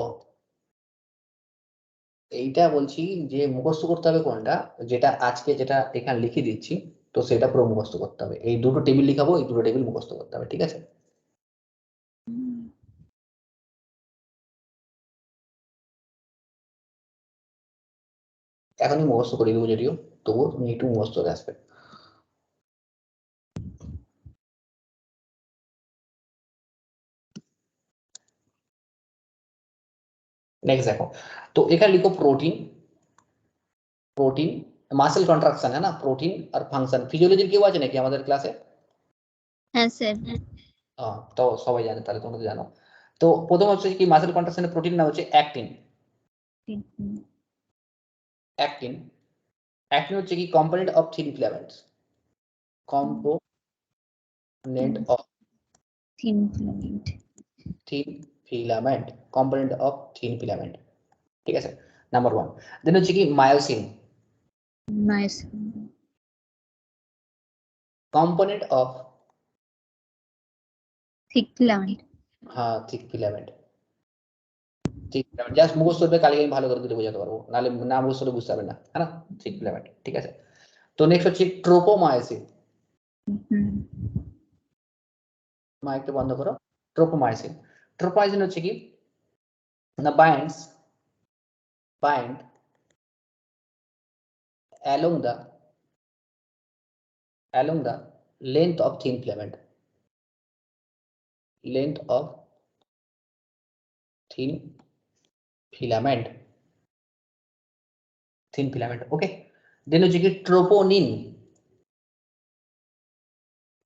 এইটা বলছি যে মুখস্থ করতে হবে কোনটা, যেটা আজকে যেটা এখানে লিখে দিচ্ছি, তো সেটা পুরো মুখস্থ করতে হবে, এই দুটো টেবিল লিখাবো, এই দুটো টেবিল মুখস্থ করতে হবে, ঠিক আছে। এখনই মুখস্থ করে দেবো যদিও, তবুও তুমি একটু মুখস্থ করে আসবে। নেক্সট দেখো, তো এখানে লিখো প্রোটিন, মাসেল কন্ট্রাকশন, है ना, प्रोटीन और फंक्शन, ফিজিওলজির কেউ আছে নাকি আমাদের ক্লাসে? হ্যাঁ স্যার। তো সবাই জানে, তাহলে তোমরা তো জানো। তো প্রথম হচ্ছে কি মাসেল কন্ট্রাকশনের প্রোটিন নাম হচ্ছে অ্যাক্টিন। অ্যাক্টিন অ্যাক্টিন হচ্ছে কি component of thin filaments, component of thin filament. Thin filament, component of thin filament, ঠিক আছে, নাম্বার 1। দেন হচ্ছে কি myosin, myosin, component of thick filament. হ্যাঁ thick filament, thick filament just মুখস্থ করবে, কালকে আমি ভালো করে দিতে বোঝাতে পারবো, নাহলে না মুখস্থ করলে বুঝতে পারবে না, হ্যাঁ না, থিক ফিলামেন্ট, ঠিক আছে। তো নেক্সট হচ্ছে ট্রোপোমায়োসিন, মা একটু বন্ধ করো। ট্রোপোমায়োসিন, ট্রোপোমায়োসিন হচ্ছে কি না bind along the length of thin filament, length of thin filament, okay। then হচ্ছে কি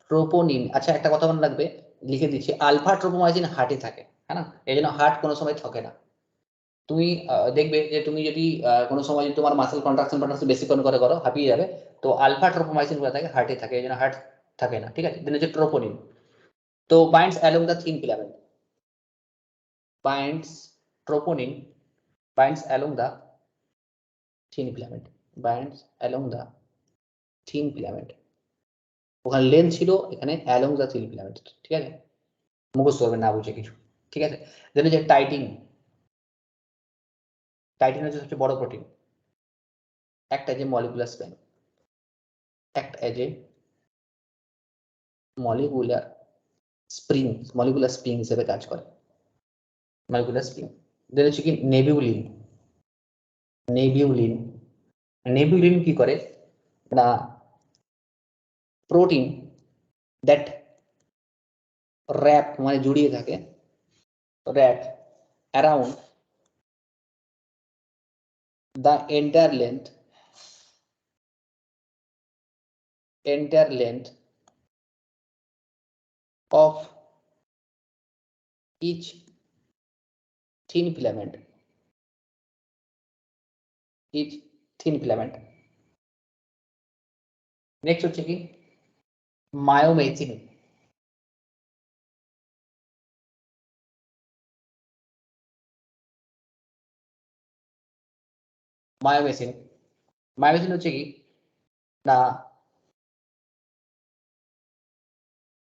ট্রোপোনিন, আচ্ছা একটা কথা মনে রাখবে, লিখে দিচ্ছি, আলফা ট্রোপোমাইসিন হার্টে থাকে, হ্যাঁ না, এই জন্য হার্ট কোনো সময় থাকে না। তুমি দেখবে যে তুমি যদি কোনো সময় যদি তোমার মাসেল কন্ট্রাকশন বেশি করো হাঁপিয়ে যাবে, তো আলফা ট্রোপোমাইসিন গুলো থাকে হার্টে থাকে, এই জন্য হার্ট থাকে না, ঠিক আছে। দেন হচ্ছে ট্রোপোনিন, তো binds along the thin filament, binds troponin binds along the thin filament, binds along the thin filament, ওখানে লেন্থ ছিল, এখানে along the thin filament, ঠিক আছে, মুখস্থ করবে না বুঝে কিছু, ঠিক আছে। দেন যে টাইটিন, টাইটিন হচ্ছে সবচেয়ে বড় প্রোটিন, একটা যে মলিকুলার স্প্যান, একটা এজ এ মলিকুলার স্প্রিং হিসেবে কাজ করে, মলিকুলার স্প্রিং। দেন হচ্ছে কি নেবিউলিন, নেবিউলিন কি করে না প্রোটিন দ্যাট র্যাপ মানে জড়িয়ে থাকে, wrap around the entire length of each thin filament, next হচ্ছে কি মায়োমেসিন, মায়োমেসিন হচ্ছে কি না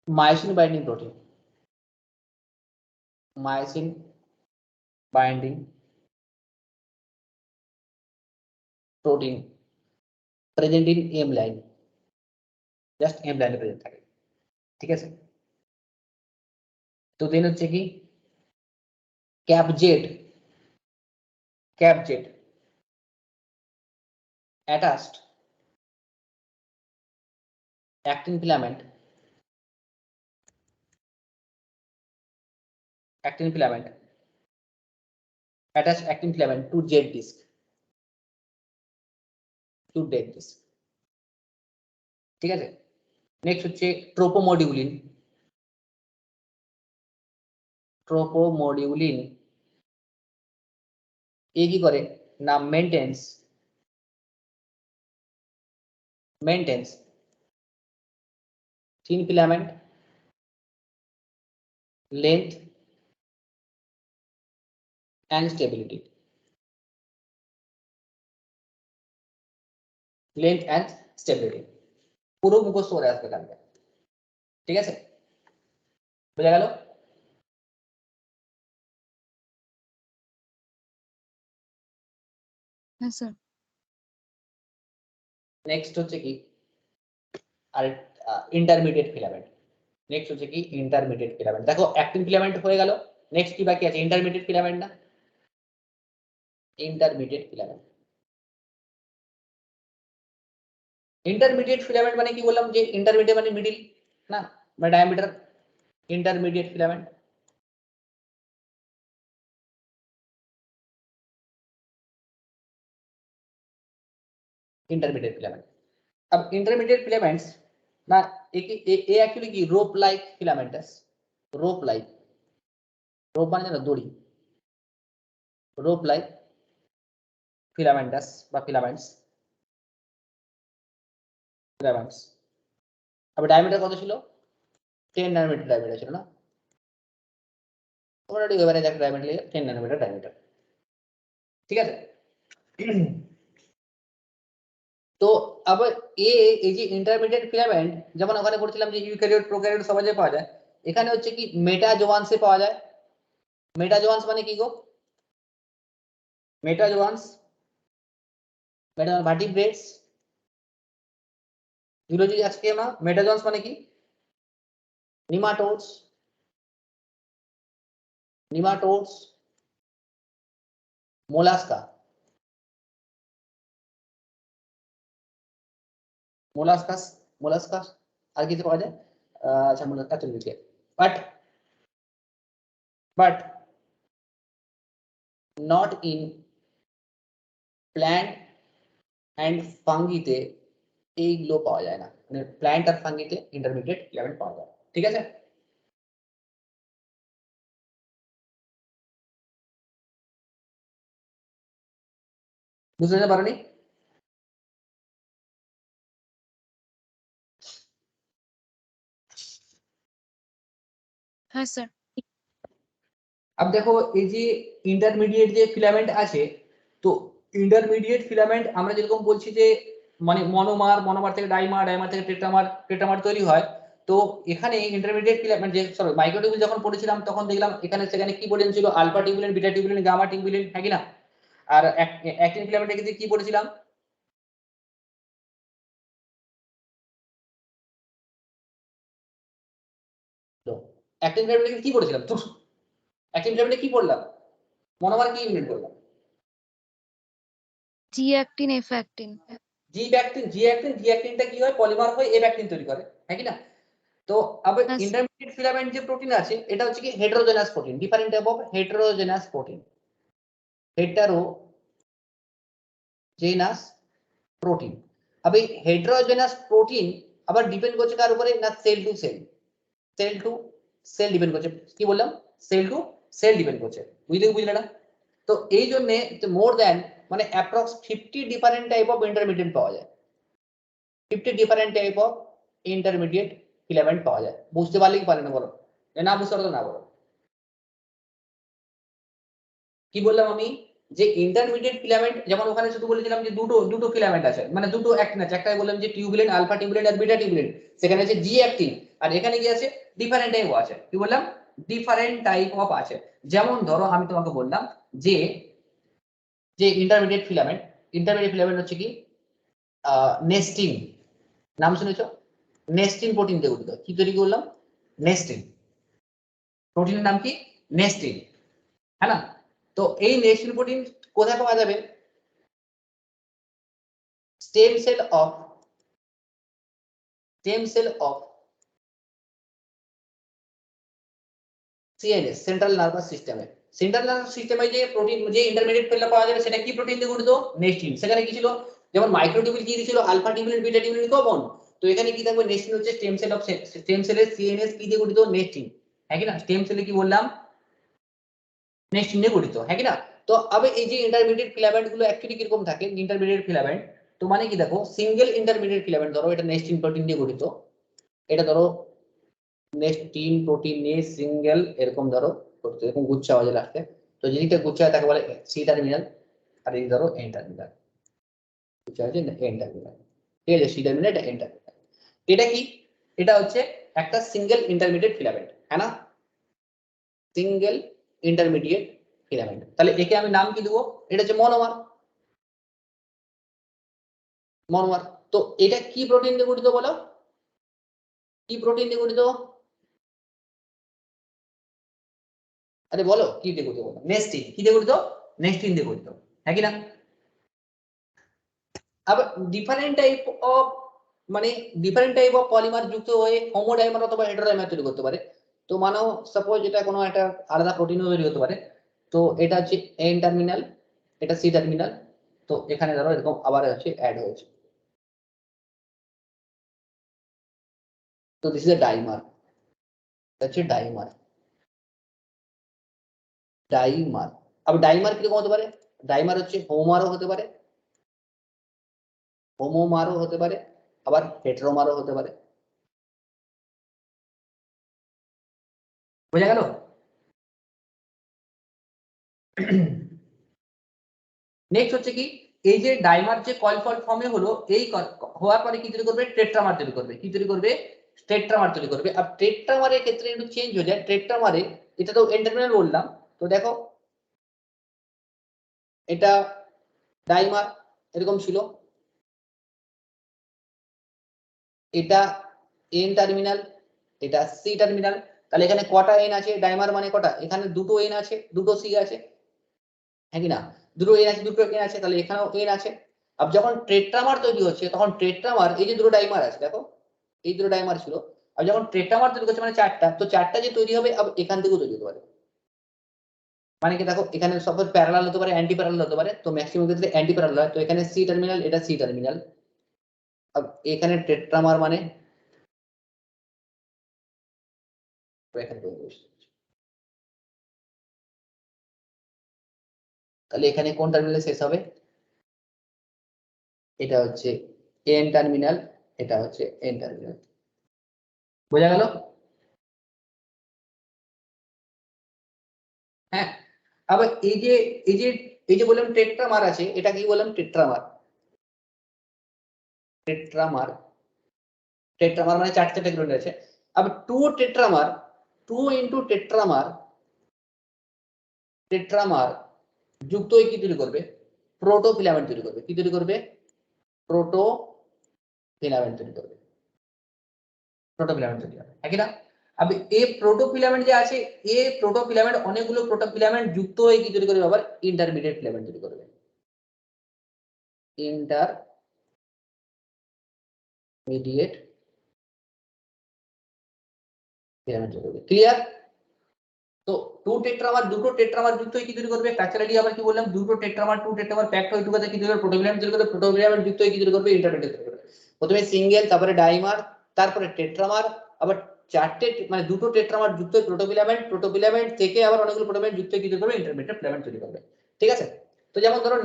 myosin binding protein, myosin binding protein present in M line, just M লাইনে প্রেজেন্ট থাকে, ঠিক আছে। তো দেন হচ্ছে কি ক্যাপজেট attached actin filament attached actin filament to dead disc, ঠিক আছে। নেক্সট হচ্ছে ট্রোপোমোডিউলিন, এ কি করে না maintenance thin filament length and stability, পুরো মুখস্থ করে আসবে কালকে, ঠিক আছে, বোঝা গেল। হ্যাঁ স্যার। নেক্সট হচ্ছে কি আর ইন্টারমিডিয়েট ফিলামেন্ট, দেখো অ্যাক্টিন ফিলামেন্ট হয়ে গেল, নেক্সট কি বাকি আছে ইন্টারমিডিয়েট ফিলামেন্ট না, ইন্টারমিডিয়েট ফিলামেন্ট মানে কি বললাম যে ইন্টারমিডিয়েট মানে মিডিল না, মানে ডায়ামিটার, ইন্টারমিডিয়েট ফিলামেন্ট, अब इंटरमीडिएट फिलामेंट्स ना एक एक्चुअली की रोप लाइक फिलामेंटस, रोप लाइक রোপ মানে জানো দড়ি, রোপ লাইক ফিলামেন্টাস বা ফিলামেন্টস, ফিলামেন্টস। আবার ডায়ামিটার কত ছিল? 10 ন্যানোমিটার ডায়ামিটার ছিল না? তোমরা একটু এবারে দেখ ডায়ামিটার লিখে 10 ন্যানোমিটার ডায়ামিটার, ঠিক আছে। তো আবার এই যে ইন্টারমিডিয়েট ফিলামেন্ট, যেমন ওখানে পড়ছিলাম যে ইউক্যারিওট প্রোক্যারিওট সমাজে পাওয়া যায়, এখানে হচ্ছে কি মেটাজোয়ান্সে পাওয়া যায়। মেটাজোয়ান্স মানে কি গো? মেটাজোয়ান্স ভার্টিব্রেটস, জুলজি আজকে না। মেটাজোয়ান্স মানে কি? Nematodes, nematodes, mollusca, molluscs, molluscs আর কিছু পাওয়া যায়। আচ্ছা মোলাস্কা চলে গেছে। But not in plant and ফাঙ্গিতে এইগুলো পাওয়া যায় না, মানে প্ল্যান্ট আর ফাঙ্গিতে ইন্টারমিডিয়েট ফিলামেন্ট পাওয়া যায়, ঠিক আছে। বুঝতে পারোনি? হ্যাঁ স্যার। अब দেখো এই যে ইন্টারমিডিয়েট যে ফিলামেন্ট আছে, তো ইন্টারমিডিয়েট ফিলামেন্ট আমরা যেরকম বলছি যে মানে মনোমার থেকে ডাইমার, ডাইমার থেকে টেট্রামার, টেট্রামার তৈরি হয়। তো এখানে ইন্টারমিডিয়েট ফিলামেন্ট যে সরি মাইক্রোটিউবুল যখন পড়েছিলাম তখন দেখলাম এখানে সেখানে কি বলেন ছিল, alpha tubulin, beta tubulin, gamma tubulin, হ্যাঁ কি না? আর অ্যাক্টিন ফিলামেন্টের ক্ষেত্রে কি পড়েছিলাম? তো অ্যাক্টিন ফিলামেন্টে কি পড়েছিলাম? তো অ্যাক্টিন ফিলামেন্টে কি পড়লাম? মনোমার কি ইউনিট করলাম? জি অ্যাক্টিন, এফ অ্যাক্টিন। জি অ্যাক্টিনটা কি হয়? পলিমার হয়ে এফ অ্যাক্টিন তৈরি করে, হ্যাঁ কি না? তো আবার হ্যাঁ স্যার। ইন্টারমিডিয়েট ফিলামেন্ট যে প্রোটিন আছে এটা হচ্ছে কি heterogeneous protein, different type of heterogeneous protein, heterogeneous protein. अब এই হেটেরোজেনাস প্রোটিন আবার ডিপেন্ড করছে কার উপরে না? Cell to cell, cell to cell depend করছে। কি বললাম? সেল টু সেল ডিপেন্ড করছে, বুঝলে না? তো এই জন্য মোর দ্যান মানে approx 50 different type of intermediate পাওয়া যায়, 50 different type of intermediate filament পাওয়া যায়। বুঝতে পারলে কি পারে না বলো? না বুঝতে পারো না বলো। কি বললাম আমি? যে ইন্টারমিডিয়েট ফিলামেন্ট যেমন ওখানে শুধু বলেছিলাম যে দুটো দুটো ফিলামেন্ট আছে, মানে দুটো অ্যাক্টিন আছে, একটাই বললাম যে টিউবুলিন, আলফা টিউবুলিন আর বিটা টিউবুলিন, সেখানে আছে জি অ্যাক্টিন, আর এখানে কি আছে? ডিফারেন্ট টাইপ আছে। কি বললাম? ডিফারেন্ট টাইপ অফ আছে। যেমন ধরো আমি তোমাকে বললাম যে যে ইন্টারমিডিয়েট ফিলামেন্ট হচ্ছে কি নেস্টিন, নাম শুনেছো? নেস্টিন প্রোটিন দিয়ে গঠিত। কি তৈরি করলাম? নেস্টিন, প্রোটিনের নাম কি? নেস্টিন, হ্যাঁ না? তো এই নেস্টিন প্রোটিন কোথায় পাওয়া যাবে? Stem cell of CNS, central nervous সিস্টেমে। সেন্ট্রাল নার্ভাস সিস্টেমে যে প্রোটিন যে ইন্টারমিডিয়েট ফিলামেন্ট পাওয়া যাবে সেটা কি প্রোটিন দিয়ে গঠিত? নেস্টিন। সেখানে কি ছিল? যেমন মাইক্রোটিউবুল কি দিয়েছিল? Alpha tubulin, beta tubulin common. তো এখানে কি থাকবে? নেস্টিন হচ্ছে স্টেম সেল অফ স্টেম সেলের সিএনএস কি দিয়ে গঠিত? নেস্টিন, হ্যাঁ কি না? স্টেম সেলে কি বললাম? নেস্টিন দিয়ে গঠিত, হ্যাঁ কি না? তো আবে এই যে ইন্টারমিডিয়েট ফিলামেন্ট গুলো অ্যাকচুয়ালি কিরকম থাকে ইন্টারমিডিয়েট ফিলামেন্ট? তো মানে কি দেখো, সিঙ্গেল ইন্টারমিডিয়েট ফিলামেন্ট ধরো এটা নেস্টিন প্রোটিন দিয়ে গঠিত, এটা ধরো নেস্টিন প্রোটিন নিয়ে সিঙ্গেল এরকম ধরো করতে, এরকম গুচ্ছা আওয়াজে লাগছে। তো যেদিকটা গুচ্ছা হয় তাকে বলে সি টার্মিনাল, আর এই ধরো এন টার্মিনাল, গুচ্ছা হচ্ছে এন টার্মিনাল, ঠিক আছে? সি টার্মিনাল, এটা এন টার্মিনাল। এটা কি? এটা হচ্ছে একটা সিঙ্গেল ইন্টারমিডিয়েট ফিলামেন্ট, হ্যাঁ না? Single intermediate filament. তাহলে একে আমি নাম কি দেবো? এটা হচ্ছে মনোমার, মনোমার। তো এটা কি প্রোটিন দিয়ে গঠিত বলো? কি প্রোটিন দিয়ে গঠিত? আরে বলো কি দিয়ে গঠিত বলো? নেস্টিন। কি দিয়ে গঠিত? নেস্টিন দিয়ে গঠিত, হ্যাঁ কি না? আবার ডিফারেন্ট টাইপ অফ মানে ডিফারেন্ট টাইপ অফ পলিমার যুক্ত হয়ে হোমোডাইমার অথবা হেটেরোডাইমার তৈরি করতে পারে। তো মানো সাপোজ এটা কোনো একটা আলাদা প্রোটিনও তৈরি হতে পারে। তো এটা হচ্ছে এন টার্মিনাল, এটা সি টার্মিনাল। তো এখানে ধরো এরকম আবার হচ্ছে অ্যাড হয়েছে। তো দিস ইজ এ ডাইমার, হচ্ছে ডাইমার। ডাইমার। আবার ডাইমার কিরকম হতে পারে? ডাইমার হচ্ছে হোমারও হতে পারে, হোমোমারও হতে পারে, আবার হেটেরোমারও হতে পারে। বোঝা গেল? নেক্সট হচ্ছে কি, এই যে ডাইমার যে কয়েল ফর্মে হলো, এই হওয়ার পরে কি তৈরি করবে? টেট্রামার তৈরি করবে। কি তৈরি করবে? টেট্রামার তৈরি করবে। আর টেট্রামারের ক্ষেত্রে একটু চেঞ্জ হয়ে যায়। টেট্রামারে এটা তো এন টার্মিনাল বললাম, তো দেখো এটা ডাইমার এরকম ছিল, এটা এন টার্মিনাল, এটা সি টার্মিনাল। তাহলে এখানে কটা এন আছে? ডাইমার মানে কটা? এখানে দুটো এন আছে, দুটো সি আছে, হ্যাঁ কি না? দুটো এন আছে, দুটো এন আছে, তাহলে এখানেও এন আছে। আর যখন টেট্রামার তৈরি হচ্ছে তখন টেট্রামার, এই যে দুটো ডাইমার আছে দেখো, এই দুটো ডাইমার ছিল, আর যখন টেট্রামার তৈরি করছে মানে চারটা, তো চারটা যে তৈরি হবে এখান থেকেও তৈরি হতে পারে। মানে কি দেখো, এখানে সাপোজ প্যারালাল হতে পারে, অ্যান্টি প্যারালাল হতে পারে, তো ম্যাক্সিমাম ক্ষেত্রে অ্যান্টি প্যারালাল হয়। তো এখানে সি টার্মিনাল, এটা সি টার্মিনাল, এখানে টেট্রামার মানে তাহলে এখানে কোন টার্মিনালে শেষ হবে? এটা হচ্ছে এন টার্মিনাল, এটা হচ্ছে এন টার্মিনাল। বোঝা গেল? হ্যাঁ। আবার এই যে বললাম টেট্রামার আছে, এটা কি বললাম? টেট্রামার। টেট্রামার, টেট্রামার মানে চারটে টেট্রামার আছে। আবার টু টেট্রামার, টু ইনটু টেট্রামার, টেট্রামার যুক্ত হয়ে কি তৈরি করবে? প্রোটোফিলামেন্ট তৈরি করবে। কি তৈরি করবে? প্রোটোফিলামেন্ট তৈরি করবে। প্রোটোফিলামেন্ট তৈরি হবে, একই না? আবার এই প্রোটোফিলামেন্ট যে আছে, এই প্রোটোফিলামেন্ট অনেকগুলো প্রোটোফিলামেন্ট যুক্ত হয়ে কি তৈরি করবে? আবার ইন্টারমিডিয়েট ফিলামেন্ট তৈরি করবে। ইন্টারমিডিয়েট ফিলামেন্ট তৈরি করবে। ক্লিয়ার? তো টু টেট্রামার, দুটো টেট্রামার যুক্ত হয়ে কি তৈরি করবে? ফ্র্যাকচারালি আবার কি বললাম? দুটো টেট্রামার, টু টেট্রামার প্যাকড হয়ে টুগেদার কি তৈরি করবে? প্রোটোফিলামেন্ট তৈরি করবে। প্রোটোফিলামেন্ট যুক্ত হয়ে কি তৈরি করবে? ইন্টারমিডিয়েট তৈরি করবে। প্রথমে সিঙ্গেল, তারপরে ডাইমার, তারপরে টেট্রামার, আবার চারটে মানে দুটো টেট্রামার যুক্ত হয়ে প্রোটোফিলামেন্ট, প্রোটোফিলামেন্ট থেকে আবার অনেকগুলো প্রোটোফিলামেন্ট যুক্ত হয়ে কি তৈরি করবে? ইন্টারমিডিয়েট ফিলামেন্ট তৈরি করবে। ঠিক আছে? তো যেমন ধরো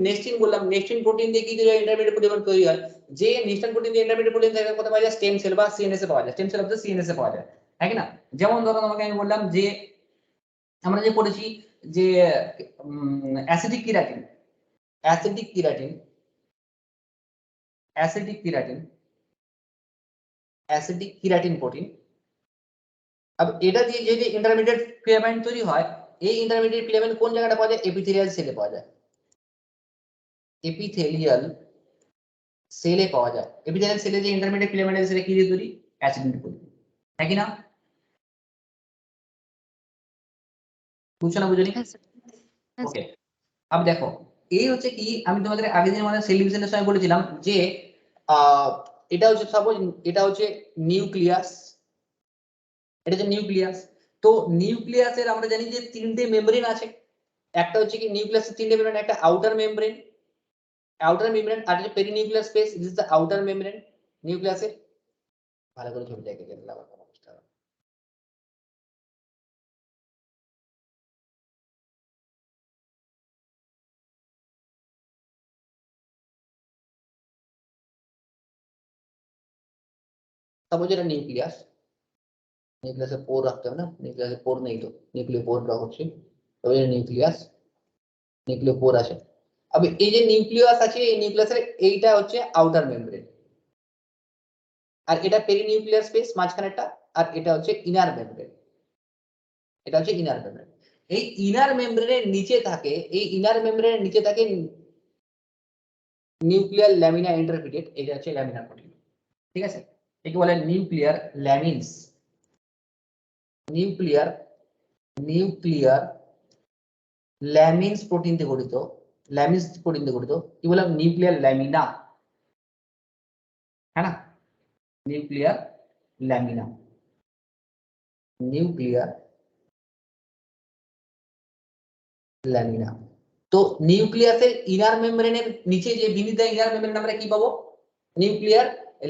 নেস্টিন বললাম, নেস্টিন প্রোটিন দিয়ে কি তৈরি হয়? ইন্টারমিডিয়েট প্রোটিন তৈরি হয়। যে নেস্টিন প্রোটিন দিয়ে ইন্টারমিডিয়েট প্রোটিন থেকে কোথায় পাওয়া যায়? স্টেম সেল বা সিএনএস এ পাওয়া যায়। Stem cell of the CNS এ পাওয়া যায়, হ্যাঁ কি না? যেমন ধরো তোমাকে আমি বললাম যে আমরা যে পড়েছি যে acidic keratin, acidic keratin, acidic keratin, acidic keratin protein. अब এটা দিয়ে যদি ইন্টারমিডিয়েট ফিলামেন্ট তৈরি হয়, এই ইন্টারমিডিয়েট ফিলামেন্ট কোন জায়গাটা পাওয়া যায়? এপিথেলিয়াল সেলে পাওয়া যায়। এপিথেলিয়াল সেলে পাওয়া যায়। এপিথেলিয়াল সেলে যে ইন্টারমিডিয়েট ফিলামেন্ট আছে সেটা কি দিয়ে তৈরি? অ্যাসিডিক প্রোটিন, তাই কি না? বুঝছো না বুঝনি? হ্যাঁ স্যার, হ্যাঁ ওকে। স্যার। अब দেখো, এই হচ্ছে কি, আমি তোমাদের আগের দিন আমাদের সেল ডিভিশনের সময় বলেছিলাম যে এটা হচ্ছে সাপোজ, এটা হচ্ছে নিউক্লিয়াস, এটা হচ্ছে নিউক্লিয়াস। তো নিউক্লিয়াসের আমরা জানি যে তিনটে মেমব্রেন আছে। একটা হচ্ছে কি নিউক্লিয়াসের তিনটে মেমব্রেন, একটা আউটার মেমব্রেন, আউটার মেমব্রেন, আর একটা perinuclear space. This is the outer membrane নিউক্লিয়াসের। ভালো করে ছবি দেখে গেলে আবার কোনো বুঝতে হবে। সাপোজ এটা নিউক্লিয়াস, নিউক্লিয়াসে পোর রাখতে হবে না? নিউক্লিয়াসে পোর নেই, তো নিউক্লিয় পোর ড্র করছি, তবে এটা নিউক্লিয়াস, নিউক্লিয় পোর আছে। अब এই যে নিউক্লিয়াস আছে, এই নিউক্লিয়াসের এইটা হচ্ছে আউটার মেমব্রেন, আর এটা পেরিনিউক্লিয়ার স্পেস মাঝখানেরটা, আর এটা হচ্ছে ইনার মেমব্রেন, এটা হচ্ছে ইনার মেমব্রেন। এই ইনার মেমব্রেনের নিচে থাকে, এই ইনার মেমব্রেনের নিচে থাকে নিউক্লিয়ার ল্যামিনা ইন্টারমিডিয়েট, এটা হচ্ছে ল্যামিনা প্রোটিন। ঠিক আছে? একে বলে নিউক্লিয়ার ল্যামিনস, নিউক্লিয়ার, নিউক্লিয়ার ল্যামিনস প্রোটিন দিয়ে গঠিত, ল্যামিনস প্রোটিন দিয়ে গঠিত। কি বললাম? নিউক্লিয়ার ল্যামিনা, হ্যাঁ না? Nuclear lamina, nuclear lamina. তো নিউক্লিয়াসের ইনার মেমব্রেনের নিচে যে বিনিথ দ্য ইনার মেমব্রেন আমরা কি পাবো? নিউক্লিয়ার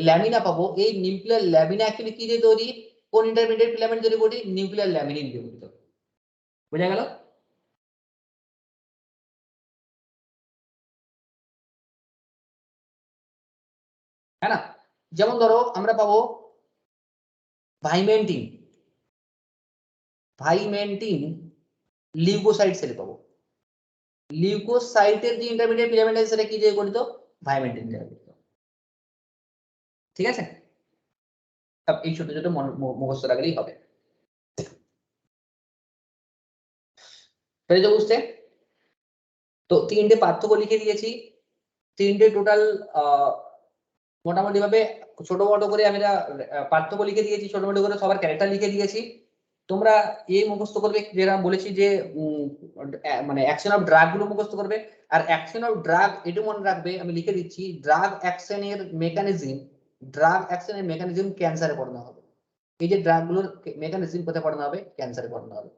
ল্যামিনা পাবো। এই নিউক্লিয়ার ল্যামিনা অ্যাকচুয়ালি কি দিয়ে তৈরি? কোন ইন্টারমিডিয়েট ফিলামেন্ট তৈরি করি? নিউক্লিয়ার ল্যামিনিন দিয়ে গঠিত। বোঝা গেল? হ্যাঁ না? যেমন ধরো আমরা পাবো ভাইমেন্টিন, লিউকোসাইট সেলে পাবো। লিউকোসাইটের যে ইন্টারমিডিয়েট ফিলামেন্ট সেটা কি দিয়ে গঠিত? ভাইমেন্টিন দিয়ে গঠিত। ঠিক আছে, এই ছোট ছোট মুখস্থ রাখলেই হবে। পেরেছো বুঝতে? তো তিনটে পার্থক্য লিখে দিয়েছি, তিনটে টোটাল মোটামুটি ভাবে ছোট বড় করে আমি পার্থক্য লিখে দিয়েছি, ছোট বড় করে সবার ক্যারেক্টার লিখে দিয়েছি। তোমরা এই মুখস্থ করবে যেটা বলেছি যে মানে অ্যাকশন অফ ড্রাগ গুলো মুখস্থ করবে। আর অ্যাকশন অফ ড্রাগ এটা মনে রাখবে, আমি লিখে দিচ্ছি, ড্রাগ অ্যাকশনের মেকানিজম ক্যান্সারে পড়ানো হবে। এই যে ড্রাগ গুলোর মেকানিজম কোথায় পড়ানো হবে? ক্যান্সারে পড়ানো হবে।